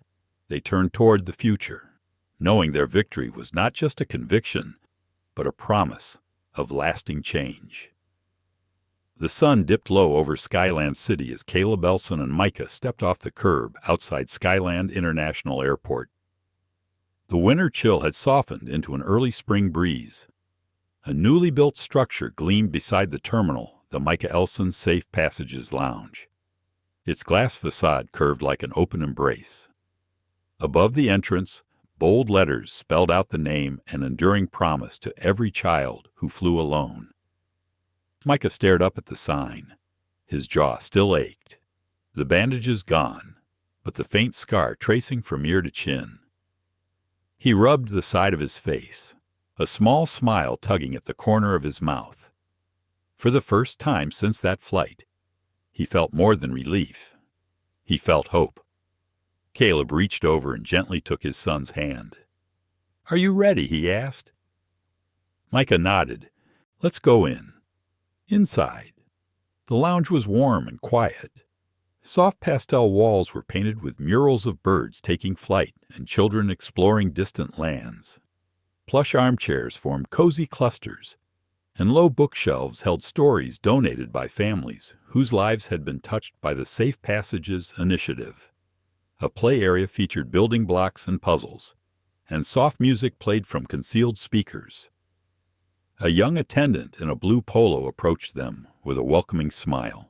Speaker 1: they turned toward the future, knowing their victory was not just a conviction, but a promise of lasting change. The sun dipped low over Skyland City as Caleb Elson and Micah stepped off the curb outside Skyland International Airport. The winter chill had softened into an early spring breeze. A newly built structure gleamed beside the terminal, the Micah Elson Safe Passages Lounge. Its glass facade curved like an open embrace. Above the entrance, bold letters spelled out the name and enduring promise to every child who flew alone. Micah stared up at the sign. His jaw still ached. The bandages gone, but the faint scar tracing from ear to chin. He rubbed the side of his face, a small smile tugging at the corner of his mouth. For the first time since that flight, he felt more than relief. He felt hope. Caleb reached over and gently took his son's hand. "Are you ready?" he asked. Micah nodded. "Let's go in." Inside, the lounge was warm and quiet. Soft pastel walls were painted with murals of birds taking flight and children exploring distant lands. Plush armchairs formed cozy clusters, and low bookshelves held stories donated by families whose lives had been touched by the Safe Passages initiative. A play area featured building blocks and puzzles, and soft music played from concealed speakers. A young attendant in a blue polo approached them with a welcoming smile.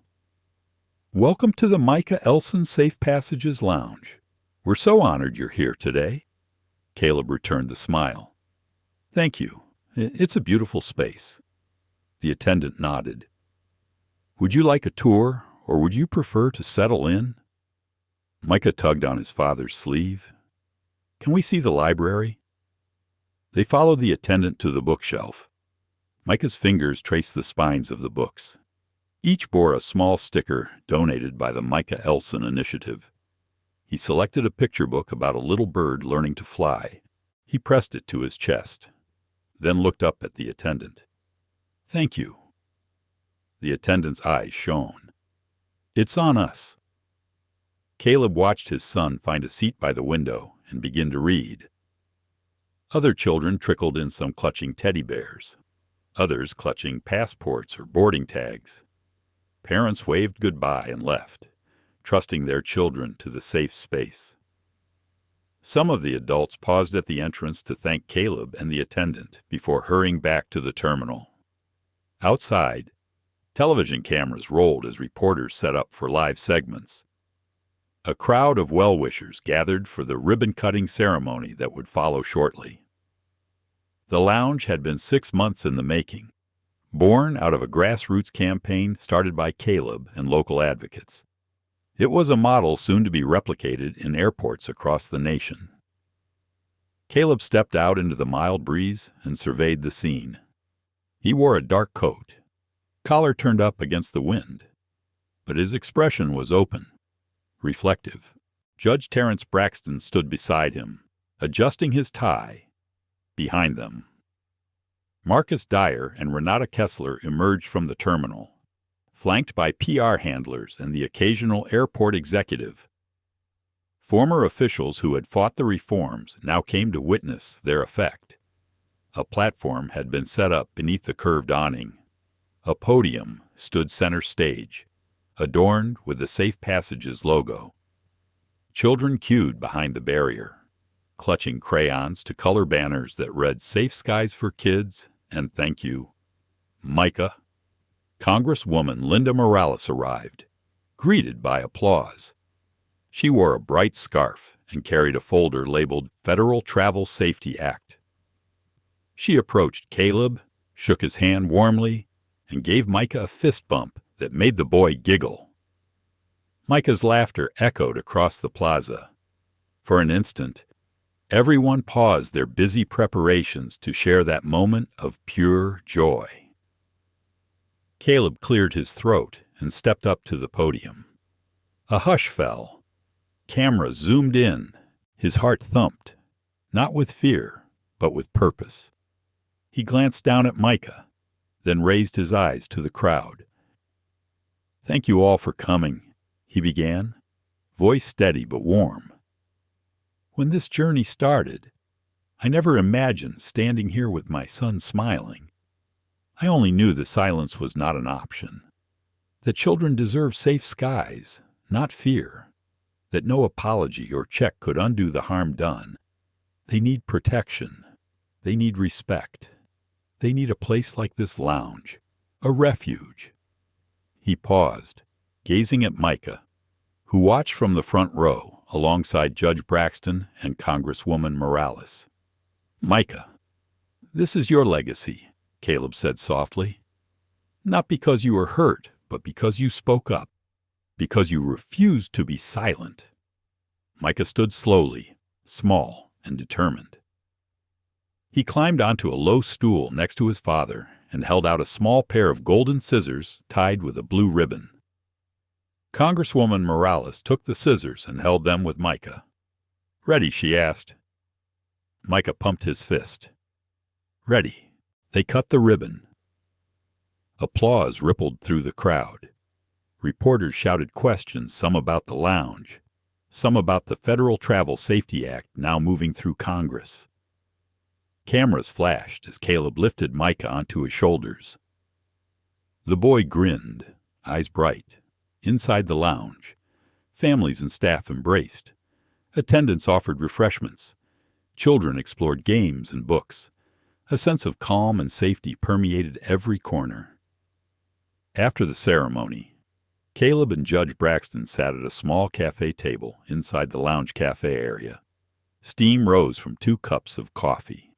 Speaker 1: "Welcome to the Micah Elson Safe Passages Lounge. We're so honored you're here today." Caleb returned the smile. "Thank you. It's a beautiful space." The attendant nodded. "Would you like a tour, or would you prefer to settle in?" Micah tugged on his father's sleeve. "Can we see the library?" They followed the attendant to the bookshelf. Micah's fingers traced the spines of the books. Each bore a small sticker donated by the Micah Elson Initiative. He selected a picture book about a little bird learning to fly. He pressed it to his chest, then looked up at the attendant. "Thank you." The attendant's eyes shone. "It's on us." Caleb watched his son find a seat by the window and begin to read. Other children trickled in, some clutching teddy bears, others clutching passports or boarding tags. Parents waved goodbye and left, trusting their children to the safe space. Some of the adults paused at the entrance to thank Caleb and the attendant before hurrying back to the terminal. Outside, television cameras rolled as reporters set up for live segments. A crowd of well-wishers gathered for the ribbon-cutting ceremony that would follow shortly. The lounge had been 6 months in the making, born out of a grassroots campaign started by Caleb and local advocates. It was a model soon to be replicated in airports across the nation. Caleb stepped out into the mild breeze and surveyed the scene. He wore a dark coat, collar turned up against the wind, but his expression was open, reflective. Judge Terrence Braxton stood beside him, adjusting his tie. Behind them, Marcus Dyer and Renata Kessler emerged from the terminal, flanked by PR handlers and the occasional airport executive. Former officials who had fought the reforms now came to witness their effect. A platform had been set up beneath the curved awning. A podium stood center stage, adorned with the Safe Passages logo. Children queued behind the barrier, clutching crayons to color banners that read "Safe Skies for Kids" and "Thank You, Micah." Congresswoman Linda Morales arrived, greeted by applause. She wore a bright scarf and carried a folder labeled Federal Travel Safety Act. She approached Caleb, shook his hand warmly, and gave Micah a fist bump that made the boy giggle. Micah's laughter echoed across the plaza. For an instant, everyone paused their busy preparations to share that moment of pure joy. Caleb cleared his throat and stepped up to the podium. A hush fell. Camera zoomed in. His heart thumped, not with fear, but with purpose. He glanced down at Micah, then raised his eyes to the crowd. "Thank you all for coming," he began, voice steady but warm. "When this journey started, I never imagined standing here with my son smiling. I only knew the silence was not an option. That children deserve safe skies, not fear. That no apology or check could undo the harm done. They need protection. They need respect. They need a place like this lounge, a refuge." He paused, gazing at Micah, who watched from the front row alongside Judge Braxton and Congresswoman Morales. "Micah, this is your legacy," Caleb said softly. "Not because you were hurt, but because you spoke up, because you refused to be silent." Micah stood slowly, small and determined. He climbed onto a low stool next to his father and held out a small pair of golden scissors tied with a blue ribbon. Congresswoman Morales took the scissors and held them with Micah. "Ready?" she asked. Micah pumped his fist. "Ready." They cut the ribbon. Applause rippled through the crowd. Reporters shouted questions, some about the lounge, some about the Federal Travel Safety Act now moving through Congress. Cameras flashed as Caleb lifted Micah onto his shoulders. The boy grinned, eyes bright. Inside the lounge, families and staff embraced. Attendants offered refreshments. Children explored games and books. A sense of calm and safety permeated every corner. After the ceremony, Caleb and Judge Braxton sat at a small cafe table inside the lounge cafe area. Steam rose from 2 cups of coffee.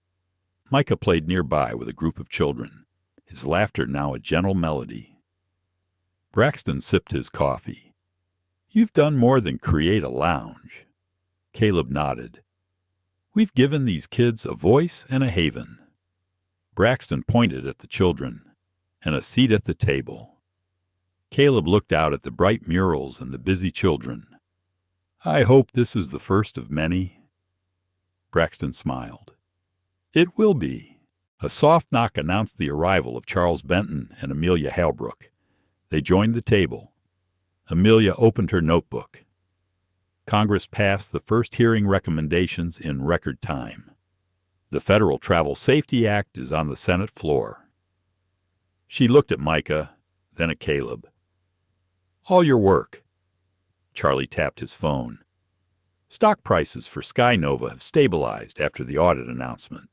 Speaker 1: Micah played nearby with a group of children, his laughter now a gentle melody. Braxton sipped his coffee. "You've done more than create a lounge." Caleb nodded. "We've given these kids a voice and a haven." Braxton pointed at the children, "and a seat at the table." Caleb looked out at the bright murals and the busy children. "I hope this is the first of many." Braxton smiled. "It will be." A soft knock announced the arrival of Charles Benton and Amelia Halbrook. They joined the table. Amelia opened her notebook. Congress passed the first hearing recommendations in record time. The Federal Travel Safety Act is on the Senate floor. She looked at Micah, then at Caleb. "All your work." Charlie tapped his phone. "Stock prices for Skynova have stabilized after the audit announcement.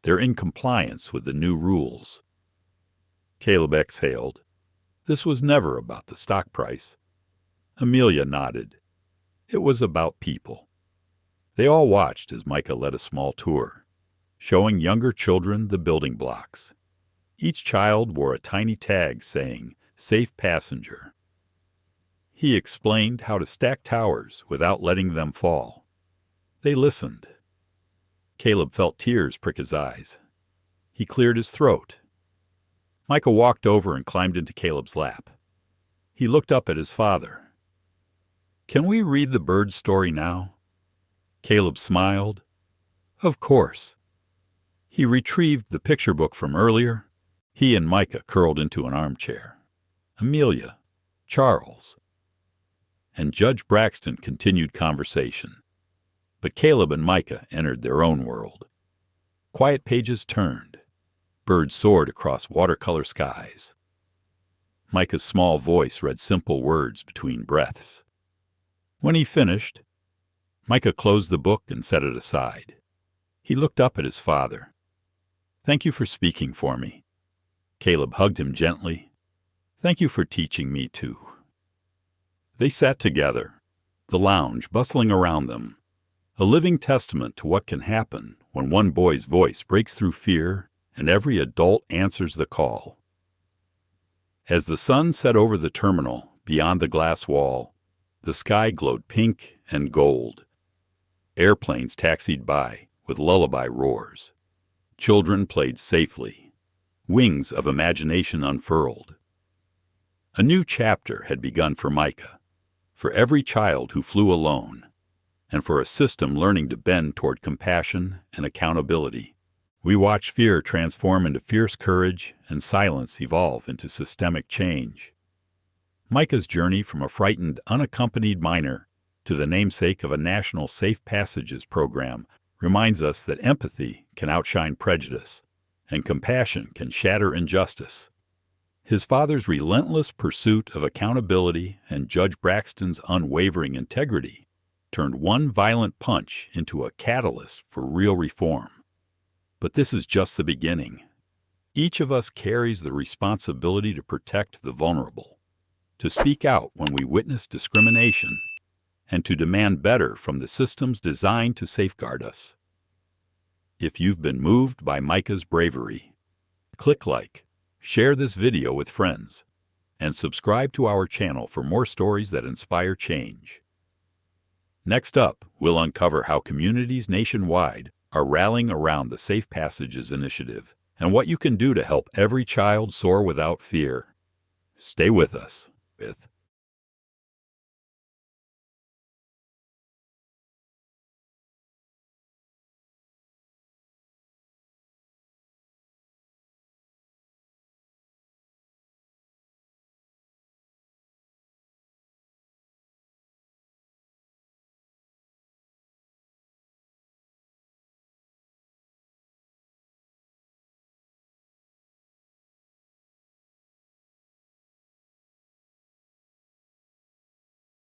Speaker 1: They're in compliance with the new rules." Caleb exhaled. This was never about the stock price. Amelia nodded. It was about people. They all watched as Micah led a small tour, showing younger children the building blocks. Each child wore a tiny tag saying, "Safe Passenger." He explained how to stack towers without letting them fall. They listened. Caleb felt tears prick his eyes. He cleared his throat. Micah walked over and climbed into Caleb's lap. He looked up at his father. "Can we read the bird story now?" Caleb smiled. "Of course." He retrieved the picture book from earlier. He and Micah curled into an armchair. Amelia, Charles, and Judge Braxton continued conversation. But Caleb and Micah entered their own world. Quiet pages turned. Birds soared across watercolor skies. Micah's small voice read simple words between breaths. When he finished, Micah closed the book and set it aside. He looked up at his father. "Thank you for speaking for me." Caleb hugged him gently. "Thank you for teaching me too." They sat together, the lounge bustling around them, a living testament to what can happen when one boy's voice breaks through fear and every adult answers the call. As the sun set over the terminal beyond the glass wall, the sky glowed pink and gold. Airplanes taxied by with lullaby roars. Children played safely. Wings of imagination unfurled. A new chapter had begun for Micah, for every child who flew alone, and for a system learning to bend toward compassion and accountability. We watched fear transform into fierce courage and silence evolve into systemic change. Micah's journey from a frightened, unaccompanied minor to the namesake of a national Safe Passages program reminds us that empathy can outshine prejudice, and compassion can shatter injustice. His father's relentless pursuit of accountability and Judge Braxton's unwavering integrity turned one violent punch into a catalyst for real reform. But this is just the beginning. Each of us carries the responsibility to protect the vulnerable, to speak out when we witness discrimination, and to demand better from the systems designed to safeguard us. If you've been moved by Micah's bravery, click like, share this video with friends, and subscribe to our channel for more stories that inspire change. Next up, we'll uncover how communities nationwide are rallying around the Safe Passages initiative and what you can do to help every child soar without fear. Stay with us with